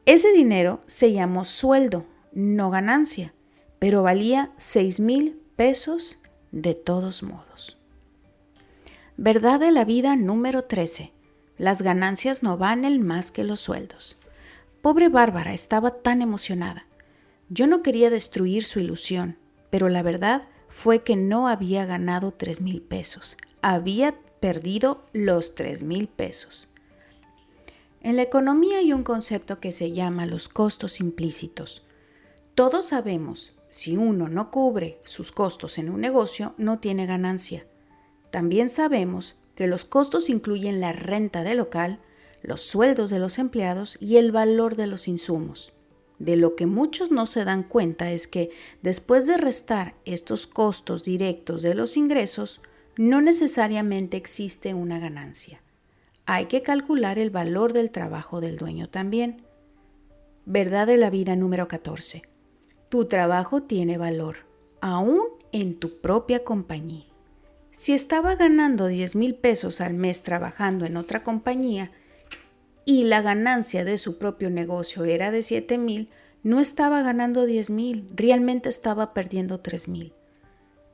Ese dinero se llamó sueldo, no ganancia, pero valía 6,000 pesos de todos modos. Verdad de la vida número 13. Las ganancias no valen más que los sueldos. Pobre Bárbara estaba tan emocionada. Yo no quería destruir su ilusión, pero la verdad fue que no había ganado 3,000 pesos. Había perdido los 3,000 pesos. En la economía hay un concepto que se llama los costos implícitos. Todos sabemos, si uno no cubre sus costos en un negocio, no tiene ganancia. También sabemos que los costos incluyen la renta del local, los sueldos de los empleados y el valor de los insumos. De lo que muchos no se dan cuenta es que después de restar estos costos directos de los ingresos, no necesariamente existe una ganancia. Hay que calcular el valor del trabajo del dueño también. Verdad de la vida número 14. Tu trabajo tiene valor, aún en tu propia compañía. Si estaba ganando 10,000 pesos al mes trabajando en otra compañía y la ganancia de su propio negocio era de 7,000, no estaba ganando 10,000, realmente estaba perdiendo 3,000.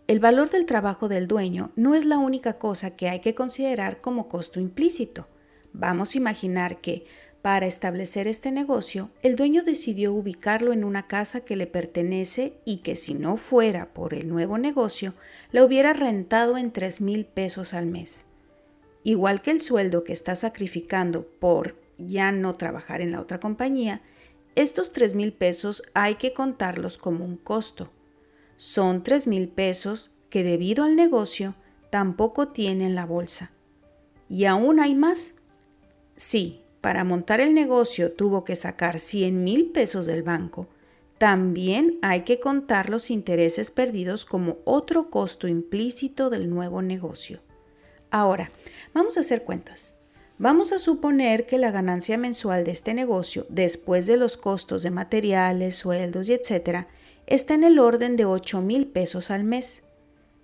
El valor del trabajo del dueño no es la única cosa que hay que considerar como costo implícito. Vamos a imaginar que, para establecer este negocio, el dueño decidió ubicarlo en una casa que le pertenece y que si no fuera por el nuevo negocio, la hubiera rentado en 3,000 pesos al mes. Igual que el sueldo que está sacrificando por ya no trabajar en la otra compañía, estos 3,000 pesos hay que contarlos como un costo. Son 3,000 pesos que debido al negocio tampoco tiene en la bolsa. ¿Y aún hay más? Sí. Para montar el negocio tuvo que sacar 100,000 pesos del banco. También hay que contar los intereses perdidos como otro costo implícito del nuevo negocio. Ahora, vamos a hacer cuentas. Vamos a suponer que la ganancia mensual de este negocio, después de los costos de materiales, sueldos y etcétera, está en el orden de 8,000 pesos al mes.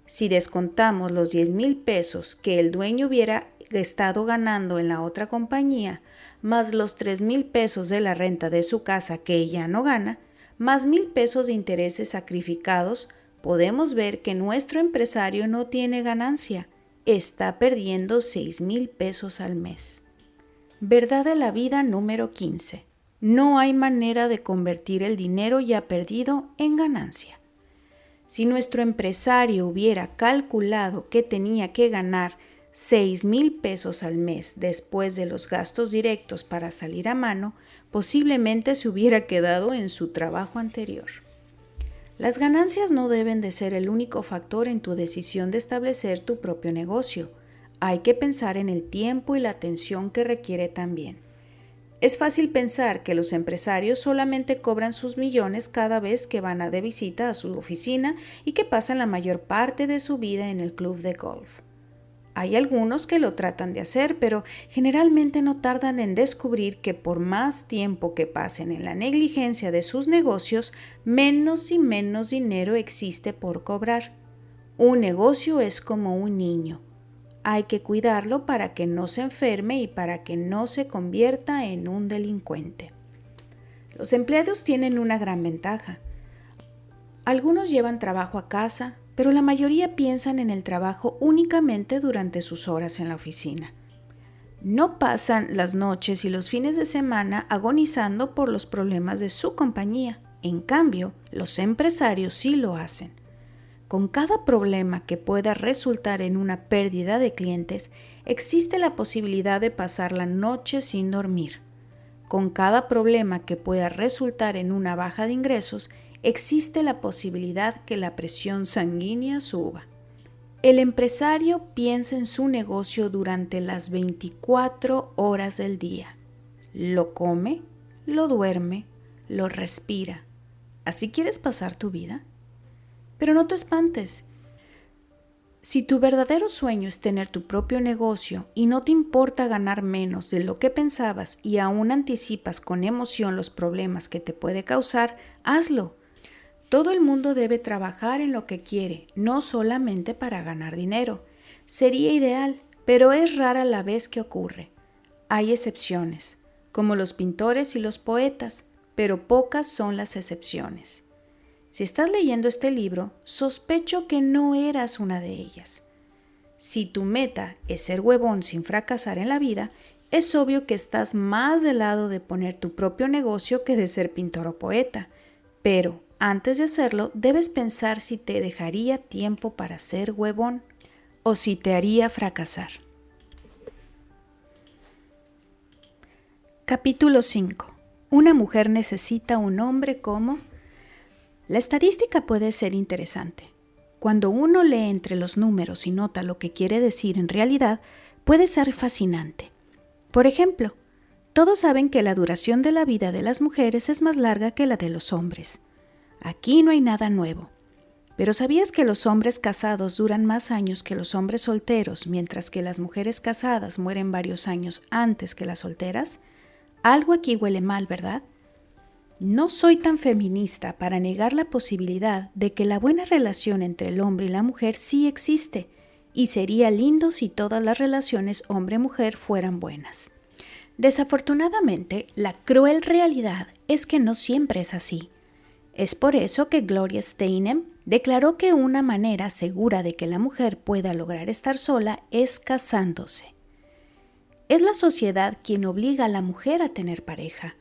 Si descontamos los 10,000 pesos que el dueño hubiera estado ganando en la otra compañía, más los 3,000 pesos de la renta de su casa que ella no gana, más 1,000 pesos de intereses sacrificados, podemos ver que nuestro empresario no tiene ganancia, está perdiendo 6,000 pesos al mes. Verdad de la vida número 15. No hay manera de convertir el dinero ya perdido en ganancia. Si nuestro empresario hubiera calculado que tenía que ganar 6,000 pesos al mes después de los gastos directos para salir a mano, posiblemente se hubiera quedado en su trabajo anterior. Las ganancias no deben de ser el único factor en tu decisión de establecer tu propio negocio. Hay que pensar en el tiempo y la atención que requiere también. Es fácil pensar que los empresarios solamente cobran sus millones cada vez que van de visita a su oficina y que pasan la mayor parte de su vida en el club de golf. Hay algunos que lo tratan de hacer, pero generalmente no tardan en descubrir que por más tiempo que pasen en la negligencia de sus negocios, menos y menos dinero existe por cobrar. Un negocio es como un niño. Hay que cuidarlo para que no se enferme y para que no se convierta en un delincuente. Los empleados tienen una gran ventaja. Algunos llevan trabajo a casa, pero la mayoría piensan en el trabajo únicamente durante sus horas en la oficina. No pasan las noches y los fines de semana agonizando por los problemas de su compañía. En cambio, los empresarios sí lo hacen. Con cada problema que pueda resultar en una pérdida de clientes, existe la posibilidad de pasar la noche sin dormir. Con cada problema que pueda resultar en una baja de ingresos, existe la posibilidad que la presión sanguínea suba. El empresario piensa en su negocio durante las 24 horas del día. Lo come, lo duerme, lo respira. ¿Así quieres pasar tu vida? Pero no te espantes. Si tu verdadero sueño es tener tu propio negocio y no te importa ganar menos de lo que pensabas y aún anticipas con emoción los problemas que te puede causar, hazlo. Todo el mundo debe trabajar en lo que quiere, no solamente para ganar dinero. Sería ideal, pero es rara la vez que ocurre. Hay excepciones, como los pintores y los poetas, pero pocas son las excepciones. Si estás leyendo este libro, sospecho que no eras una de ellas. Si tu meta es ser huevón sin fracasar en la vida, es obvio que estás más del lado de poner tu propio negocio que de ser pintor o poeta. Pero antes de hacerlo, debes pensar si te dejaría tiempo para ser huevón o si te haría fracasar. Capítulo 5. Una mujer necesita un hombre como... La estadística puede ser interesante. Cuando uno lee entre los números y nota lo que quiere decir en realidad, puede ser fascinante. Por ejemplo, todos saben que la duración de la vida de las mujeres es más larga que la de los hombres. Aquí no hay nada nuevo. Pero ¿sabías que los hombres casados duran más años que los hombres solteros, mientras que las mujeres casadas mueren varios años antes que las solteras? Algo aquí huele mal, ¿verdad? No soy tan feminista para negar la posibilidad de que la buena relación entre el hombre y la mujer sí existe, y sería lindo si todas las relaciones hombre-mujer fueran buenas. Desafortunadamente, la cruel realidad es que no siempre es así. Es por eso que Gloria Steinem declaró que una manera segura de que la mujer pueda lograr estar sola es casándose. Es la sociedad quien obliga a la mujer a tener pareja.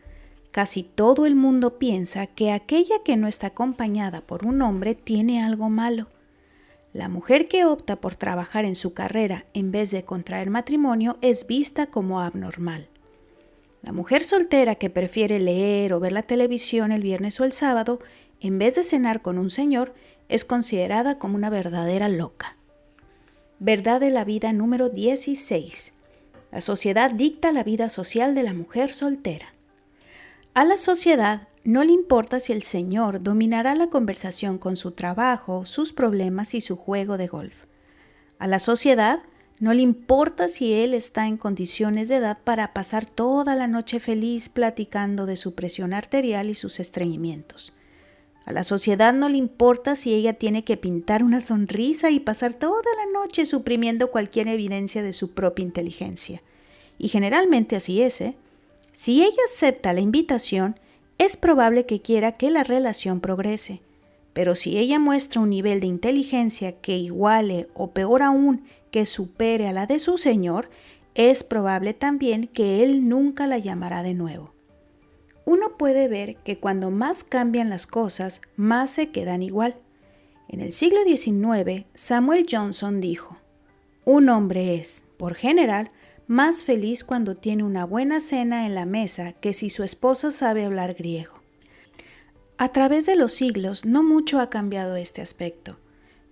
Casi todo el mundo piensa que aquella que no está acompañada por un hombre tiene algo malo. La mujer que opta por trabajar en su carrera en vez de contraer matrimonio es vista como abnormal. La mujer soltera que prefiere leer o ver la televisión el viernes o el sábado en vez de cenar con un señor es considerada como una verdadera loca. Verdad de la vida número 16. La sociedad dicta la vida social de la mujer soltera. A la sociedad no le importa si el señor dominará la conversación con su trabajo, sus problemas y su juego de golf. A la sociedad no le importa si él está en condiciones de edad para pasar toda la noche feliz platicando de su presión arterial y sus estreñimientos. A la sociedad no le importa si ella tiene que pintar una sonrisa y pasar toda la noche suprimiendo cualquier evidencia de su propia inteligencia. Y generalmente así es, ¿eh? Si ella acepta la invitación, es probable que quiera que la relación progrese. Pero si ella muestra un nivel de inteligencia que iguale o peor aún que supere a la de su señor, es probable también que él nunca la llamará de nuevo. Uno puede ver que cuando más cambian las cosas, más se quedan igual. En el siglo XIX, Samuel Johnson dijo: un hombre es, por general, más feliz cuando tiene una buena cena en la mesa que si su esposa sabe hablar griego. A través de los siglos, no mucho ha cambiado este aspecto.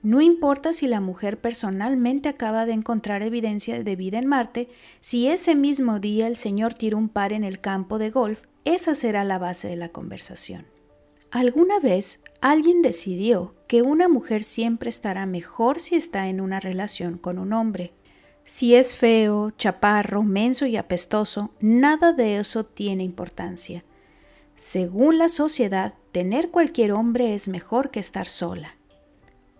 No importa si la mujer personalmente acaba de encontrar evidencia de vida en Marte, si ese mismo día el señor tira un par en el campo de golf, esa será la base de la conversación. Alguna vez alguien decidió que una mujer siempre estará mejor si está en una relación con un hombre. Si es feo, chaparro, menso y apestoso, nada de eso tiene importancia. Según la sociedad, tener cualquier hombre es mejor que estar sola.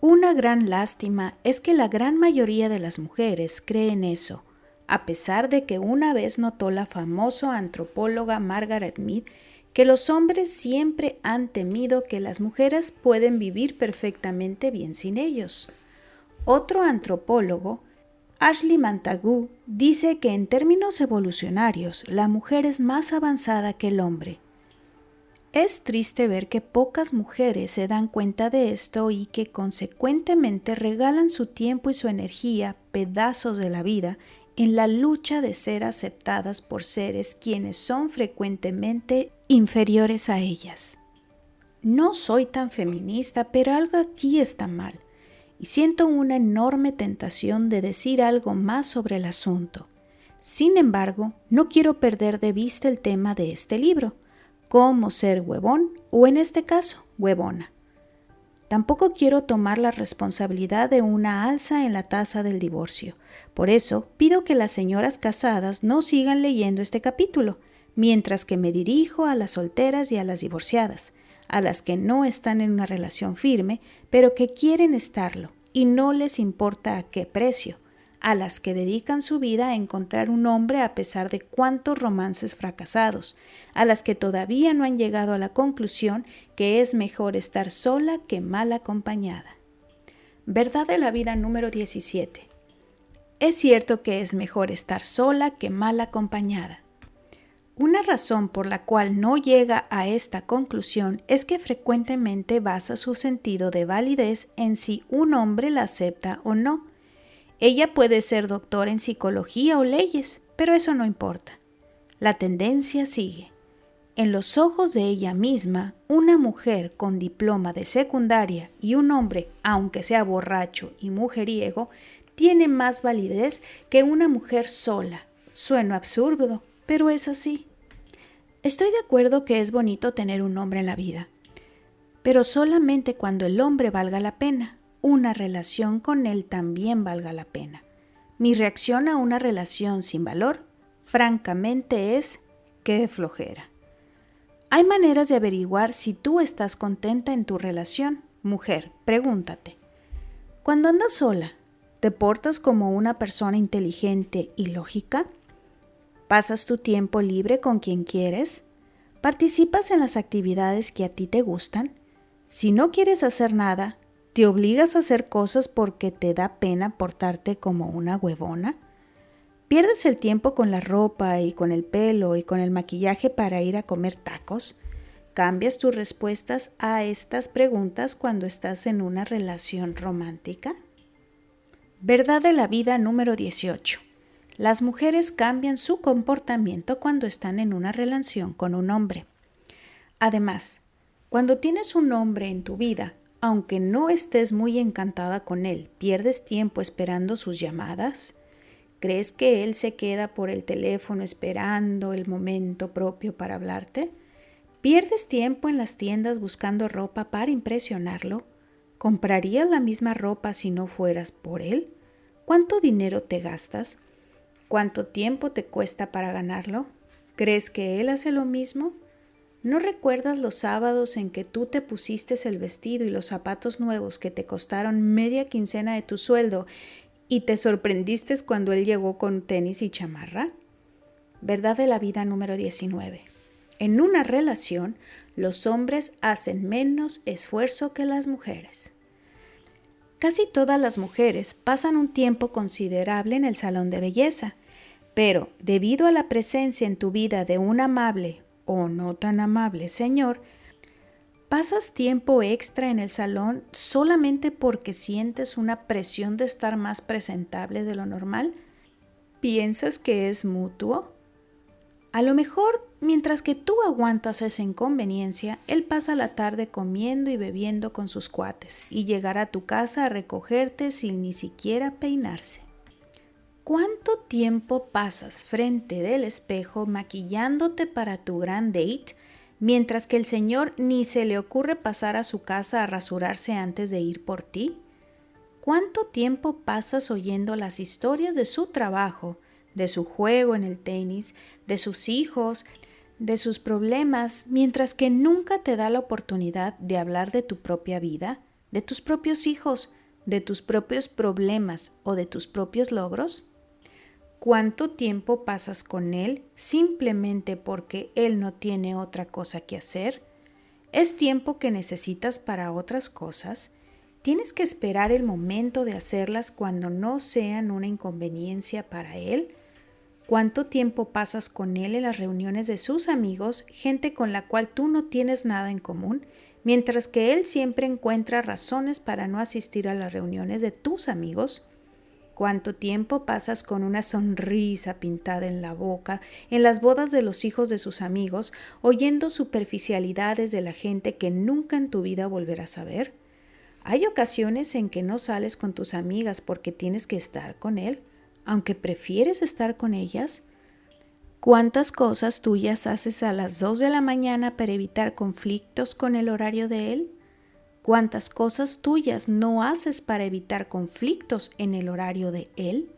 Una gran lástima es que la gran mayoría de las mujeres creen eso, a pesar de que una vez notó la famosa antropóloga Margaret Mead que los hombres siempre han temido que las mujeres pueden vivir perfectamente bien sin ellos. Otro antropólogo, Ashley Montagu, dice que en términos evolucionarios la mujer es más avanzada que el hombre. Es triste ver que pocas mujeres se dan cuenta de esto y que consecuentemente regalan su tiempo y su energía, pedazos de la vida, en la lucha de ser aceptadas por seres quienes son frecuentemente inferiores a ellas. No soy tan feminista, pero algo aquí está mal. Y siento una enorme tentación de decir algo más sobre el asunto. Sin embargo, no quiero perder de vista el tema de este libro, cómo ser huevón o en este caso, huevona. Tampoco quiero tomar la responsabilidad de una alza en la tasa del divorcio. Por eso, pido que las señoras casadas no sigan leyendo este capítulo, mientras que me dirijo a las solteras y a las divorciadas, a las que no están en una relación firme, pero que quieren estarlo, y no les importa a qué precio, a las que dedican su vida a encontrar un hombre a pesar de cuántos romances fracasados, a las que todavía no han llegado a la conclusión que es mejor estar sola que mal acompañada. Verdad de la vida número 17. Es cierto que es mejor estar sola que mal acompañada. Una razón por la cual no llega a esta conclusión es que frecuentemente basa su sentido de validez en si un hombre la acepta o no. Ella puede ser doctora en psicología o leyes, pero eso no importa. La tendencia sigue. En los ojos de ella misma, una mujer con diploma de secundaria y un hombre, aunque sea borracho y mujeriego, tiene más validez que una mujer sola. Suena absurdo, pero es así. Estoy de acuerdo que es bonito tener un hombre en la vida, pero solamente cuando el hombre valga la pena, una relación con él también valga la pena. Mi reacción a una relación sin valor, francamente, es ¡qué flojera! Hay maneras de averiguar si tú estás contenta en tu relación. Mujer, pregúntate. Cuando andas sola, ¿te portas como una persona inteligente y lógica? ¿Pasas tu tiempo libre con quien quieres? ¿Participas en las actividades que a ti te gustan? Si no quieres hacer nada, ¿te obligas a hacer cosas porque te da pena portarte como una huevona? ¿Pierdes el tiempo con la ropa y con el pelo y con el maquillaje para ir a comer tacos? ¿Cambias tus respuestas a estas preguntas cuando estás en una relación romántica? Verdad de la vida número 18. Las mujeres cambian su comportamiento cuando están en una relación con un hombre. Además, cuando tienes un hombre en tu vida, aunque no estés muy encantada con él, ¿pierdes tiempo esperando sus llamadas? ¿Crees que él se queda por el teléfono esperando el momento propio para hablarte? ¿Pierdes tiempo en las tiendas buscando ropa para impresionarlo? ¿Comprarías la misma ropa si no fueras por él? ¿Cuánto dinero te gastas? ¿Cuánto tiempo te cuesta para ganarlo? ¿Crees que él hace lo mismo? ¿No recuerdas los sábados en que tú te pusiste el vestido y los zapatos nuevos que te costaron media quincena de tu sueldo y te sorprendiste cuando él llegó con tenis y chamarra? Verdad de la vida número 19. En una relación, los hombres hacen menos esfuerzo que las mujeres. Casi todas las mujeres pasan un tiempo considerable en el salón de belleza, pero debido a la presencia en tu vida de un amable o no tan amable señor, pasas tiempo extra en el salón solamente porque sientes una presión de estar más presentable de lo normal. ¿Piensas que es mutuo? A lo mejor, mientras que tú aguantas esa inconveniencia, él pasa la tarde comiendo y bebiendo con sus cuates y llegará a tu casa a recogerte sin ni siquiera peinarse. ¿Cuánto tiempo pasas frente del espejo maquillándote para tu gran date, mientras que el señor ni se le ocurre pasar a su casa a rasurarse antes de ir por ti? ¿Cuánto tiempo pasas oyendo las historias de su trabajo, de su juego en el tenis, de sus hijos, de sus problemas, mientras que nunca te da la oportunidad de hablar de tu propia vida, de tus propios hijos, de tus propios problemas o de tus propios logros? ¿Cuánto tiempo pasas con él simplemente porque él no tiene otra cosa que hacer? ¿Es tiempo que necesitas para otras cosas? ¿Tienes que esperar el momento de hacerlas cuando no sean una inconveniencia para él? ¿Cuánto tiempo pasas con él en las reuniones de sus amigos, gente con la cual tú no tienes nada en común, mientras que él siempre encuentra razones para no asistir a las reuniones de tus amigos? ¿Cuánto tiempo pasas con una sonrisa pintada en la boca en las bodas de los hijos de sus amigos, oyendo superficialidades de la gente que nunca en tu vida volverás a ver? ¿Hay ocasiones en que no sales con tus amigas porque tienes que estar con él, aunque prefieres estar con ellas? ¿Cuántas cosas tuyas haces a las 2 de la mañana para evitar conflictos con el horario de él? ¿Cuántas cosas tuyas no haces para evitar conflictos en el horario de él?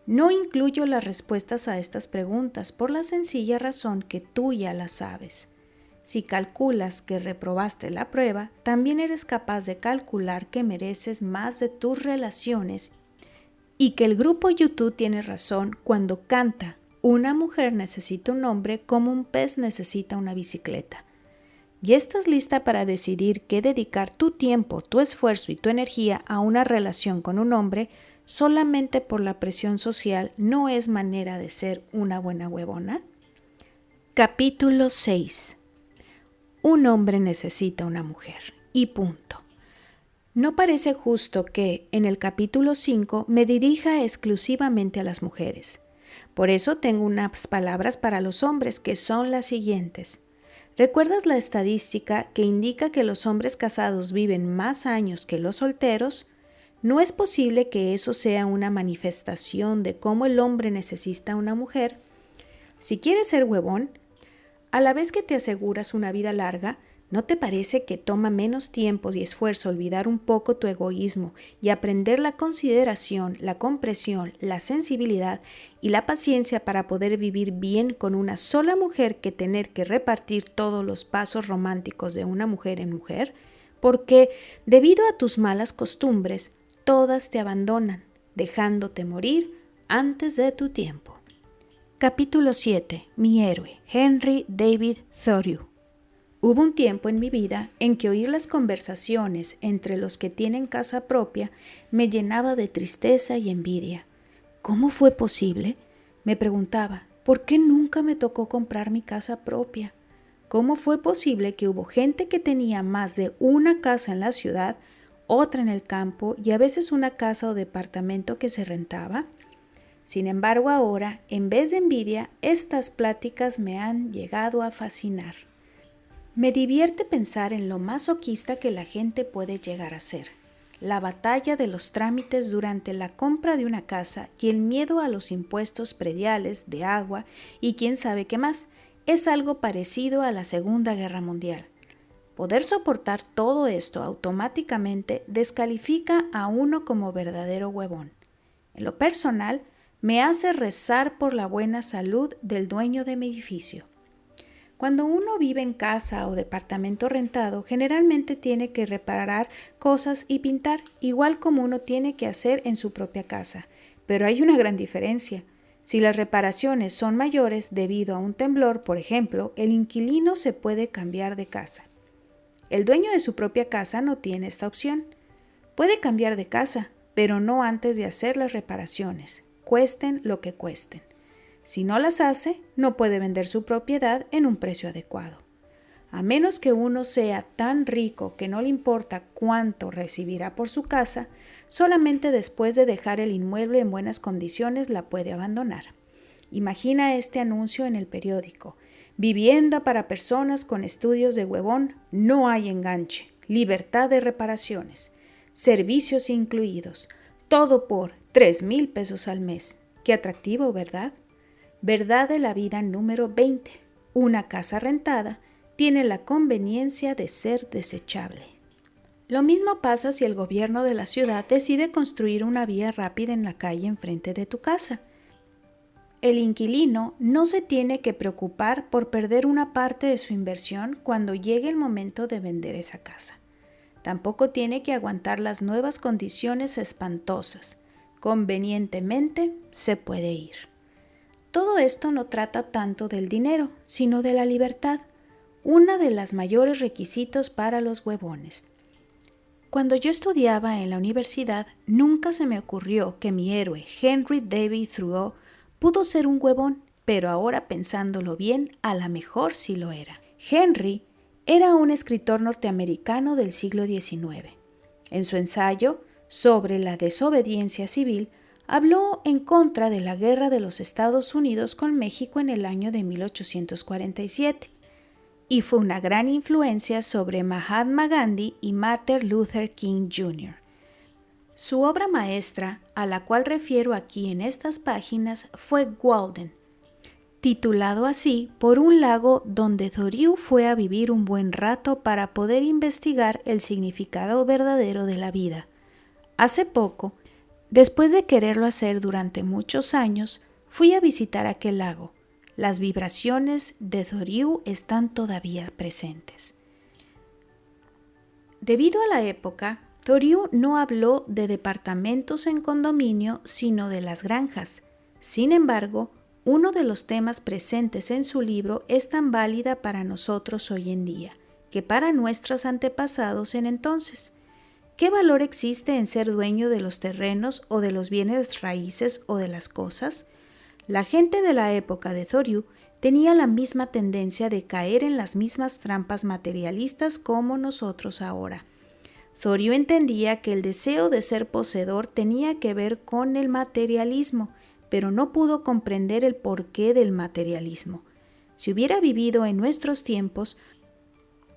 No incluyo las respuestas a estas preguntas por la sencilla razón que tú ya las sabes. Si calculas que reprobaste la prueba, también eres capaz de calcular que mereces más de tus relaciones y que el grupo YouTube tiene razón cuando canta: una mujer necesita un hombre como un pez necesita una bicicleta. ¿Ya estás lista para decidir qué dedicar tu tiempo, tu esfuerzo y tu energía a una relación con un hombre solamente por la presión social? ¿No es manera de ser una buena huevona? Capítulo 6. Un hombre necesita una mujer. Y punto. No parece justo que, en el capítulo 5, me dirija exclusivamente a las mujeres. Por eso tengo unas palabras para los hombres que son las siguientes. ¿Recuerdas la estadística que indica que los hombres casados viven más años que los solteros? ¿No es posible que eso sea una manifestación de cómo el hombre necesita una mujer? Si quieres ser huevón, a la vez que te aseguras una vida larga, ¿no te parece que toma menos tiempo y esfuerzo olvidar un poco tu egoísmo y aprender la consideración, la comprensión, la sensibilidad y la paciencia para poder vivir bien con una sola mujer que tener que repartir todos los pasos románticos de una mujer en mujer? Porque, debido a tus malas costumbres, todas te abandonan, dejándote morir antes de tu tiempo. Capítulo 7. Mi héroe, Henry David Thoreau. Hubo un tiempo en mi vida en que oír las conversaciones entre los que tienen casa propia me llenaba de tristeza y envidia. ¿Cómo fue posible? Me preguntaba, ¿por qué nunca me tocó comprar mi casa propia? ¿Cómo fue posible que hubo gente que tenía más de una casa en la ciudad, otra en el campo y a veces una casa o departamento que se rentaba? Sin embargo, ahora, en vez de envidia, estas pláticas me han llegado a fascinar. Me divierte pensar en lo masoquista que la gente puede llegar a ser. La batalla de los trámites durante la compra de una casa y el miedo a los impuestos prediales, de agua y quién sabe qué más, es algo parecido a la Segunda Guerra Mundial. Poder soportar todo esto automáticamente descalifica a uno como verdadero huevón. En lo personal, me hace rezar por la buena salud del dueño de mi edificio. Cuando uno vive en casa o departamento rentado, generalmente tiene que reparar cosas y pintar, igual como uno tiene que hacer en su propia casa. Pero hay una gran diferencia. Si las reparaciones son mayores debido a un temblor, por ejemplo, el inquilino se puede cambiar de casa. El dueño de su propia casa no tiene esta opción. Puede cambiar de casa, pero no antes de hacer las reparaciones, cuesten lo que cuesten. Si no las hace, no puede vender su propiedad en un precio adecuado. A menos que uno sea tan rico que no le importa cuánto recibirá por su casa, solamente después de dejar el inmueble en buenas condiciones la puede abandonar. Imagina este anuncio en el periódico: vivienda para personas con estudios de huevón, no hay enganche, libertad de reparaciones, servicios incluidos, todo por 3,000 pesos al mes. Qué atractivo, ¿verdad? Verdad de la vida número 20. Una casa rentada tiene la conveniencia de ser desechable. Lo mismo pasa si el gobierno de la ciudad decide construir una vía rápida en la calle enfrente de tu casa. El inquilino no se tiene que preocupar por perder una parte de su inversión cuando llegue el momento de vender esa casa. Tampoco tiene que aguantar las nuevas condiciones espantosas. Convenientemente se puede ir. Todo esto no trata tanto del dinero, sino de la libertad, una de las mayores requisitos para los huevones. Cuando yo estudiaba en la universidad, nunca se me ocurrió que mi héroe, Henry David Thoreau, pudo ser un huevón, pero ahora pensándolo bien, a lo mejor sí lo era. Henry era un escritor norteamericano del siglo XIX. En su ensayo sobre la desobediencia civil, habló en contra de la guerra de los Estados Unidos con México en el año de 1847 y fue una gran influencia sobre Mahatma Gandhi y Martin Luther King Jr. Su obra maestra, a la cual refiero aquí en estas páginas, fue Walden. titulado así por un lago donde Thoriu fue a vivir un buen rato para poder investigar el significado verdadero de la vida. Hace poco, después de quererlo hacer durante muchos años, fui a visitar aquel lago. Las vibraciones de Thoriu están todavía presentes. Debido a la época, Thoriu no habló de departamentos en condominio, sino de las granjas. Sin embargo, uno de los temas presentes en su libro es tan válida para nosotros hoy en día, que para nuestros antepasados en entonces. ¿Qué valor existe en ser dueño de los terrenos o de los bienes raíces o de las cosas? La gente de la época de Thoriu tenía la misma tendencia de caer en las mismas trampas materialistas como nosotros ahora. Thoriu entendía que el deseo de ser poseedor tenía que ver con el materialismo, pero no pudo comprender el porqué del materialismo. Si hubiera vivido en nuestros tiempos,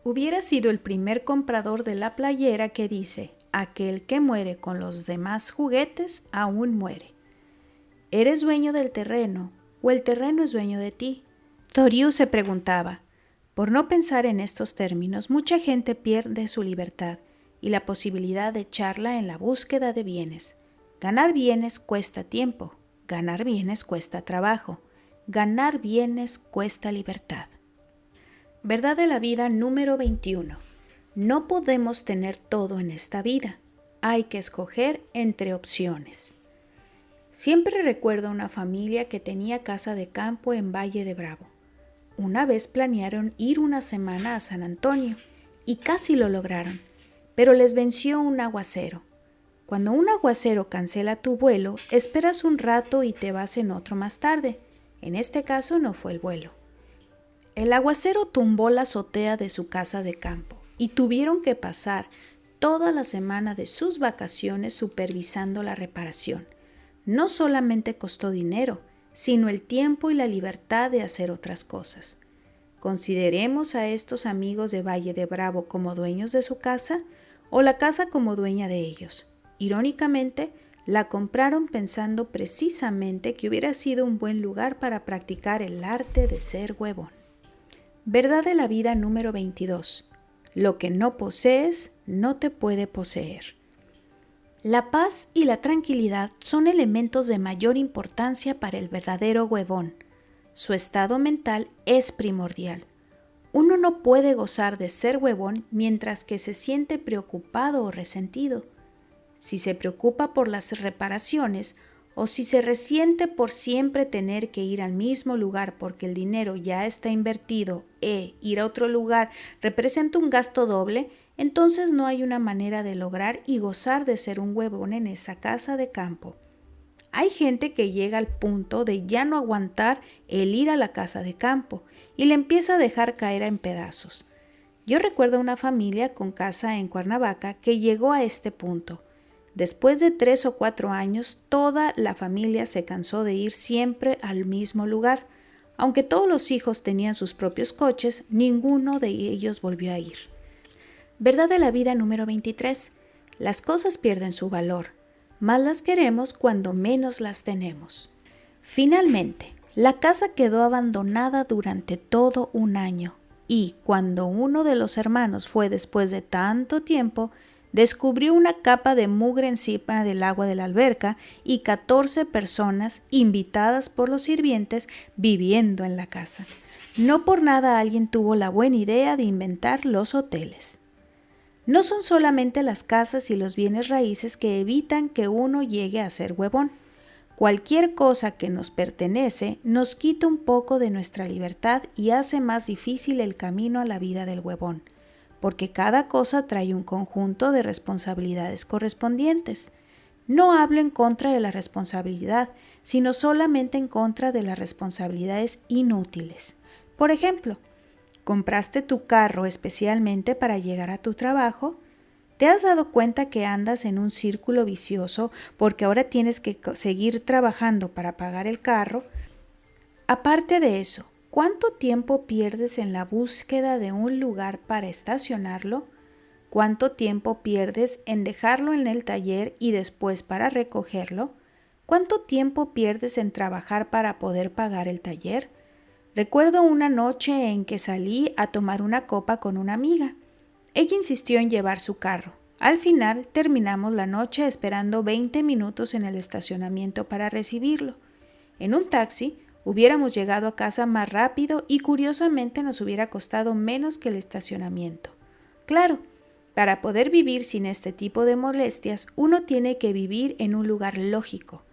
hubiera sido el primer comprador de la playera que dice: aquel que muere con los demás juguetes aún muere. ¿Eres dueño del terreno o el terreno es dueño de ti? Thoriu se preguntaba. Por no pensar en estos términos, mucha gente pierde su libertad y la posibilidad de echarla en la búsqueda de bienes. Ganar bienes cuesta tiempo. Ganar bienes cuesta trabajo. Ganar bienes cuesta libertad. Verdad de la vida número 21. No podemos tener todo en esta vida. Hay que escoger entre opciones. Siempre recuerdo una familia que tenía casa de campo en Valle de Bravo. Una vez planearon ir una semana a San Antonio y casi lo lograron, pero les venció un aguacero. Cuando un aguacero cancela tu vuelo, esperas un rato y te vas en otro más tarde. En este caso no fue el vuelo. El aguacero tumbó la azotea de su casa de campo y tuvieron que pasar toda la semana de sus vacaciones supervisando la reparación. No solamente costó dinero, sino el tiempo y la libertad de hacer otras cosas. ¿Consideremos a estos amigos de Valle de Bravo como dueños de su casa o la casa como dueña de ellos? Irónicamente, la compraron pensando precisamente que hubiera sido un buen lugar para practicar el arte de ser huevón. Verdad de la vida número 22. Lo que no posees no te puede poseer. La paz y la tranquilidad son elementos de mayor importancia para el verdadero huevón. Su estado mental es primordial. Uno no puede gozar de ser huevón mientras que se siente preocupado o resentido. Si se preocupa por las reparaciones o si se resiente por siempre tener que ir al mismo lugar porque el dinero ya está invertido ir a otro lugar representa un gasto doble, entonces no hay una manera de lograr y gozar de ser un huevón en esa casa de campo. Hay gente que llega al punto de ya no aguantar el ir a la casa de campo y le empieza a dejar caer en pedazos. Yo recuerdo una familia con casa en Cuernavaca que llegó a este punto. Después de 3 o 4 años, toda la familia se cansó de ir siempre al mismo lugar. Aunque todos los hijos tenían sus propios coches, ninguno de ellos volvió a ir. Verdad de la vida número 23. Las cosas pierden su valor, más las queremos cuando menos las tenemos. Finalmente, la casa quedó abandonada durante todo un año y, cuando uno de los hermanos fue después de tanto tiempo, descubrió una capa de mugre encima del agua de la alberca y 14 personas invitadas por los sirvientes viviendo en la casa. No por nada alguien tuvo la buena idea de inventar los hoteles. No son solamente las casas y los bienes raíces que evitan que uno llegue a ser huevón. Cualquier cosa que nos pertenece nos quita un poco de nuestra libertad y hace más difícil el camino a la vida del huevón, porque cada cosa trae un conjunto de responsabilidades correspondientes. No hablo en contra de la responsabilidad, sino solamente en contra de las responsabilidades inútiles. Por ejemplo, ¿compraste tu carro especialmente para llegar a tu trabajo? ¿Te has dado cuenta que andas en un círculo vicioso porque ahora tienes que seguir trabajando para pagar el carro? Aparte de eso, ¿cuánto tiempo pierdes en la búsqueda de un lugar para estacionarlo? ¿Cuánto tiempo pierdes en dejarlo en el taller y después para recogerlo? ¿Cuánto tiempo pierdes en trabajar para poder pagar el taller? Recuerdo una noche en que salí a tomar una copa con una amiga. Ella insistió en llevar su carro. Al final terminamos la noche esperando 20 minutos en el estacionamiento para recibirlo. En un taxi hubiéramos llegado a casa más rápido y curiosamente nos hubiera costado menos que el estacionamiento. Claro, para poder vivir sin este tipo de molestias, uno tiene que vivir en un lugar lógico.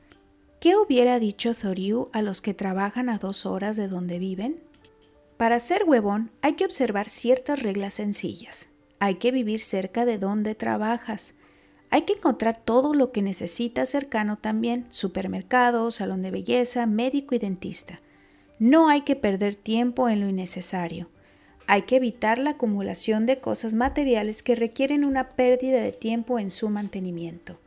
¿Qué hubiera dicho Thoreau a los que trabajan a 2 horas de donde viven? Para ser huevón hay que observar ciertas reglas sencillas. Hay que vivir cerca de donde trabajas. Hay que encontrar todo lo que necesitas cercano también: supermercado, salón de belleza, médico y dentista. No hay que perder tiempo en lo innecesario. Hay que evitar la acumulación de cosas materiales que requieren una pérdida de tiempo en su mantenimiento.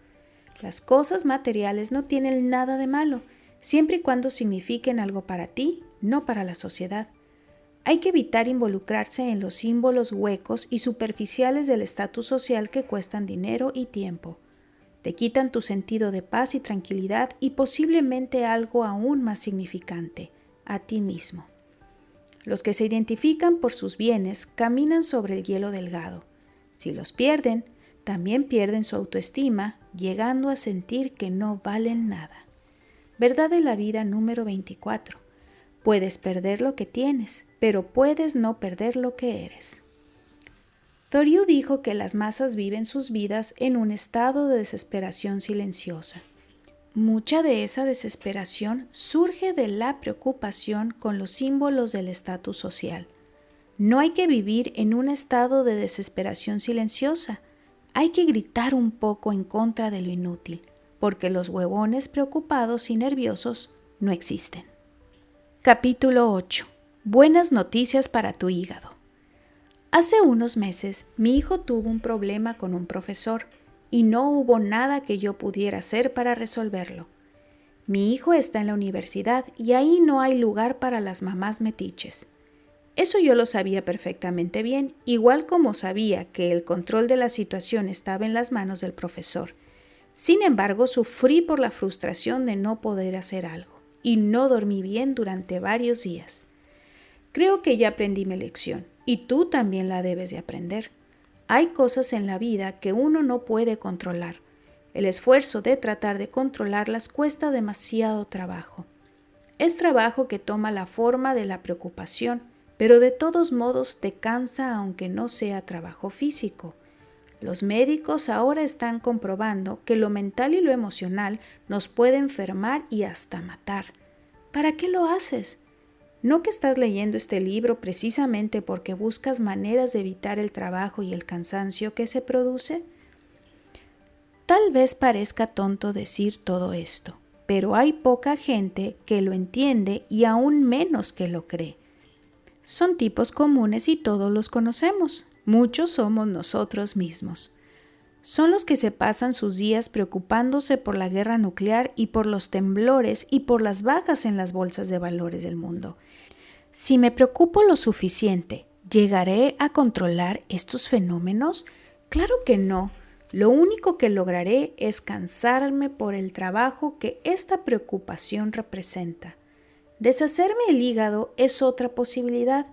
Las cosas materiales no tienen nada de malo, siempre y cuando signifiquen algo para ti, no para la sociedad. Hay que evitar involucrarse en los símbolos huecos y superficiales del estatus social que cuestan dinero y tiempo. Te quitan tu sentido de paz y tranquilidad y posiblemente algo aún más significante: a ti mismo. Los que se identifican por sus bienes caminan sobre el hielo delgado. Si los pierden, también pierden su autoestima, llegando a sentir que no valen nada. Verdad de la vida número 24. Puedes perder lo que tienes, pero puedes no perder lo que eres. Thoreau dijo que las masas viven sus vidas en un estado de desesperación silenciosa. Mucha de esa desesperación surge de la preocupación con los símbolos del estatus social. No hay que vivir en un estado de desesperación silenciosa. Hay que gritar un poco en contra de lo inútil, porque los huevones preocupados y nerviosos no existen. Capítulo 8. Buenas noticias para tu hígado. Hace unos meses, mi hijo tuvo un problema con un profesor y no hubo nada que yo pudiera hacer para resolverlo. Mi hijo está en la universidad y ahí no hay lugar para las mamás metiches. Eso yo lo sabía perfectamente bien, igual como sabía que el control de la situación estaba en las manos del profesor. Sin embargo, sufrí por la frustración de no poder hacer algo y no dormí bien durante varios días. Creo que ya aprendí mi lección y tú también la debes de aprender. Hay cosas en la vida que uno no puede controlar. El esfuerzo de tratar de controlarlas cuesta demasiado trabajo. Es trabajo que toma la forma de la preocupación, pero de todos modos te cansa aunque no sea trabajo físico. Los médicos ahora están comprobando que lo mental y lo emocional nos puede enfermar y hasta matar. ¿Para qué lo haces? ¿No que estás leyendo este libro precisamente porque buscas maneras de evitar el trabajo y el cansancio que se produce? Tal vez parezca tonto decir todo esto, pero hay poca gente que lo entiende y aún menos que lo cree. Son tipos comunes y todos los conocemos. Muchos somos nosotros mismos. Son los que se pasan sus días preocupándose por la guerra nuclear y por los temblores y por las bajas en las bolsas de valores del mundo. Si me preocupo lo suficiente, ¿llegaré a controlar estos fenómenos? Claro que no. Lo único que lograré es cansarme por el trabajo que esta preocupación representa. Deshacerme el hígado es otra posibilidad.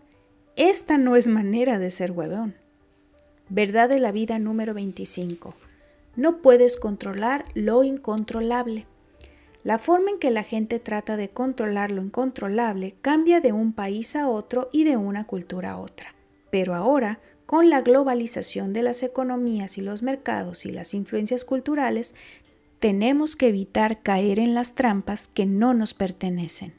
Esta no es manera de ser huevón. Verdad de la vida número 25. No puedes controlar lo incontrolable. La forma en que la gente trata de controlar lo incontrolable cambia de un país a otro y de una cultura a otra. Pero ahora, con la globalización de las economías y los mercados y las influencias culturales, tenemos que evitar caer en las trampas que no nos pertenecen.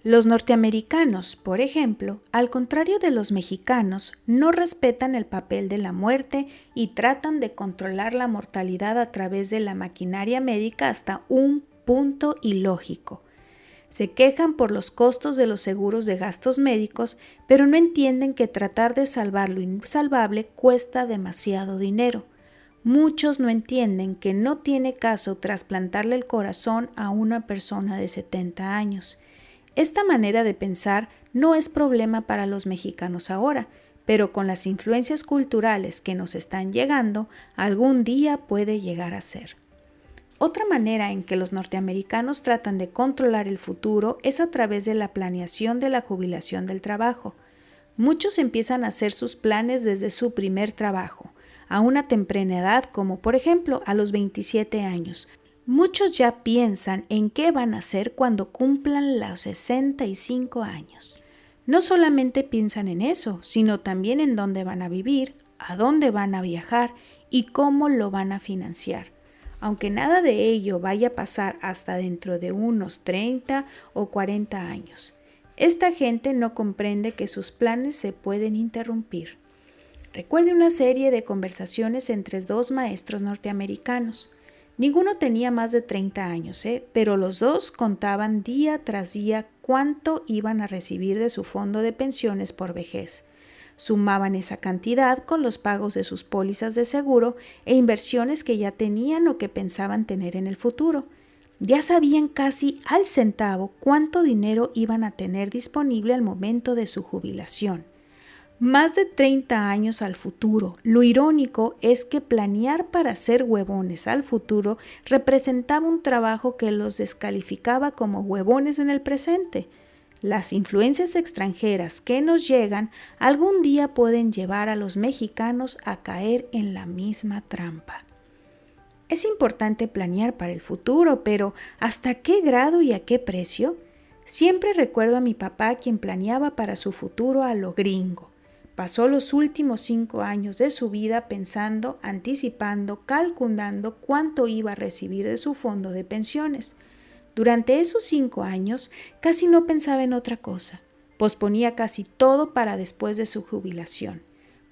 Los norteamericanos, por ejemplo, al contrario de los mexicanos, no respetan el papel de la muerte y tratan de controlar la mortalidad a través de la maquinaria médica hasta un punto ilógico. Se quejan por los costos de los seguros de gastos médicos, pero no entienden que tratar de salvar lo insalvable cuesta demasiado dinero. Muchos no entienden que no tiene caso trasplantarle el corazón a una persona de 70 años. Esta manera de pensar no es problema para los mexicanos ahora, pero con las influencias culturales que nos están llegando, algún día puede llegar a ser. Otra manera en que los norteamericanos tratan de controlar el futuro es a través de la planeación de la jubilación del trabajo. Muchos empiezan a hacer sus planes desde su primer trabajo, a una temprana edad como por ejemplo a los 27 años. Muchos ya piensan en qué van a hacer cuando cumplan los 65 años. No solamente piensan en eso, sino también en dónde van a vivir, a dónde van a viajar y cómo lo van a financiar. Aunque nada de ello vaya a pasar hasta dentro de unos 30 o 40 años. Esta gente no comprende que sus planes se pueden interrumpir. Recuerde una serie de conversaciones entre dos maestros norteamericanos. Ninguno tenía más de 30 años, pero los dos contaban día tras día cuánto iban a recibir de su fondo de pensiones por vejez. Sumaban esa cantidad con los pagos de sus pólizas de seguro e inversiones que ya tenían o que pensaban tener en el futuro. Ya sabían casi al centavo cuánto dinero iban a tener disponible al momento de su jubilación. Más de 30 años al futuro. Lo irónico es que planear para ser huevones al futuro representaba un trabajo que los descalificaba como huevones en el presente. Las influencias extranjeras que nos llegan algún día pueden llevar a los mexicanos a caer en la misma trampa. Es importante planear para el futuro, pero ¿hasta qué grado y a qué precio? Siempre recuerdo a mi papá quien planeaba para su futuro a lo gringo. Pasó los últimos 5 años de su vida pensando, anticipando, calculando cuánto iba a recibir de su fondo de pensiones. Durante esos 5 años casi no pensaba en otra cosa. Posponía casi todo para después de su jubilación,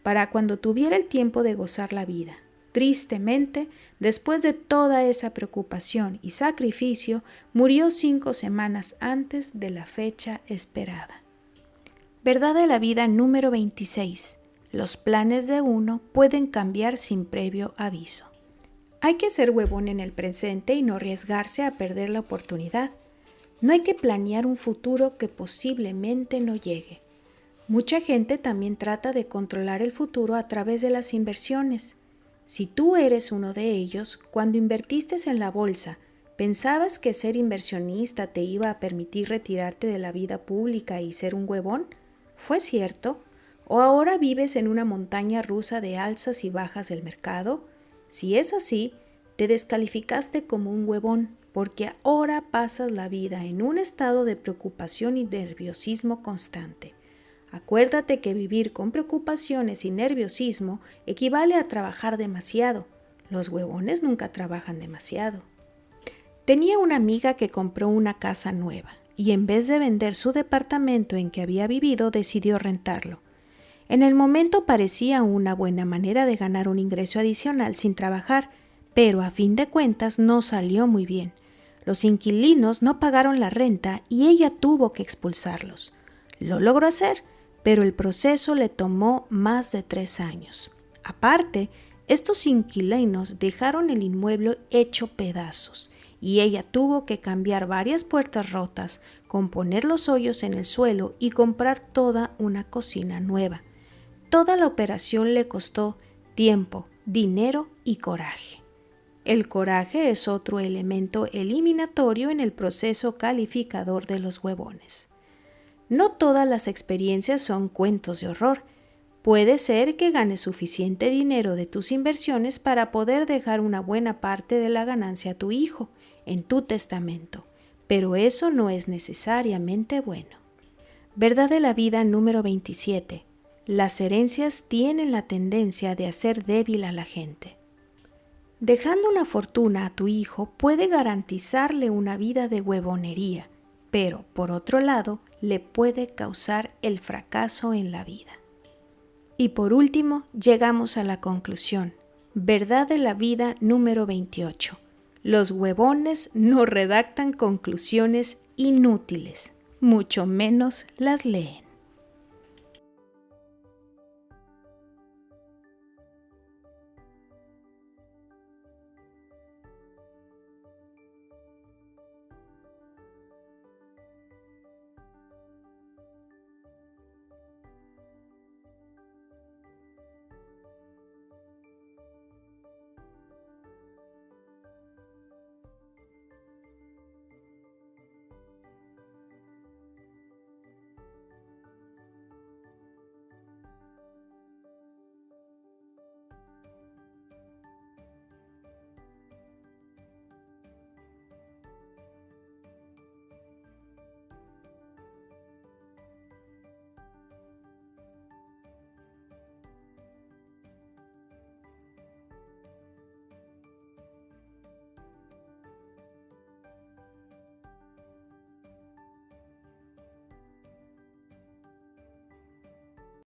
para cuando tuviera el tiempo de gozar la vida. Tristemente, después de toda esa preocupación y sacrificio, murió 5 semanas antes de la fecha esperada. Verdad de la vida número 26. Los planes de uno pueden cambiar sin previo aviso. Hay que ser huevón en el presente y no arriesgarse a perder la oportunidad. No hay que planear un futuro que posiblemente no llegue. Mucha gente también trata de controlar el futuro a través de las inversiones. Si tú eres uno de ellos, cuando invertiste en la bolsa, ¿pensabas que ser inversionista te iba a permitir retirarte de la vida pública y ser un huevón? ¿Fue cierto? ¿O ahora vives en una montaña rusa de alzas y bajas del mercado? Si es así, te descalificaste como un huevón, porque ahora pasas la vida en un estado de preocupación y nerviosismo constante. Acuérdate que vivir con preocupaciones y nerviosismo equivale a trabajar demasiado. Los huevones nunca trabajan demasiado. Tenía una amiga que compró una casa nueva y en vez de vender su departamento en que había vivido, decidió rentarlo. En el momento parecía una buena manera de ganar un ingreso adicional sin trabajar, pero a fin de cuentas no salió muy bien. Los inquilinos no pagaron la renta y ella tuvo que expulsarlos. Lo logró hacer, pero el proceso le tomó más de 3 años. Aparte, estos inquilinos dejaron el inmueble hecho pedazos y ella tuvo que cambiar varias puertas rotas, componer los hoyos en el suelo y comprar toda una cocina nueva. Toda la operación le costó tiempo, dinero y coraje. El coraje es otro elemento eliminatorio en el proceso calificador de los huevones. No todas las experiencias son cuentos de horror. Puede ser que ganes suficiente dinero de tus inversiones para poder dejar una buena parte de la ganancia a tu hijo en tu testamento, pero eso no es necesariamente bueno. Verdad de la vida número 27. Las herencias tienen la tendencia de hacer débil a la gente. Dejando una fortuna a tu hijo puede garantizarle una vida de huevonería, pero por otro lado le puede causar el fracaso en la vida. Y por último, llegamos a la conclusión. Verdad de la vida número 28. Los huevones no redactan conclusiones inútiles, mucho menos las leen.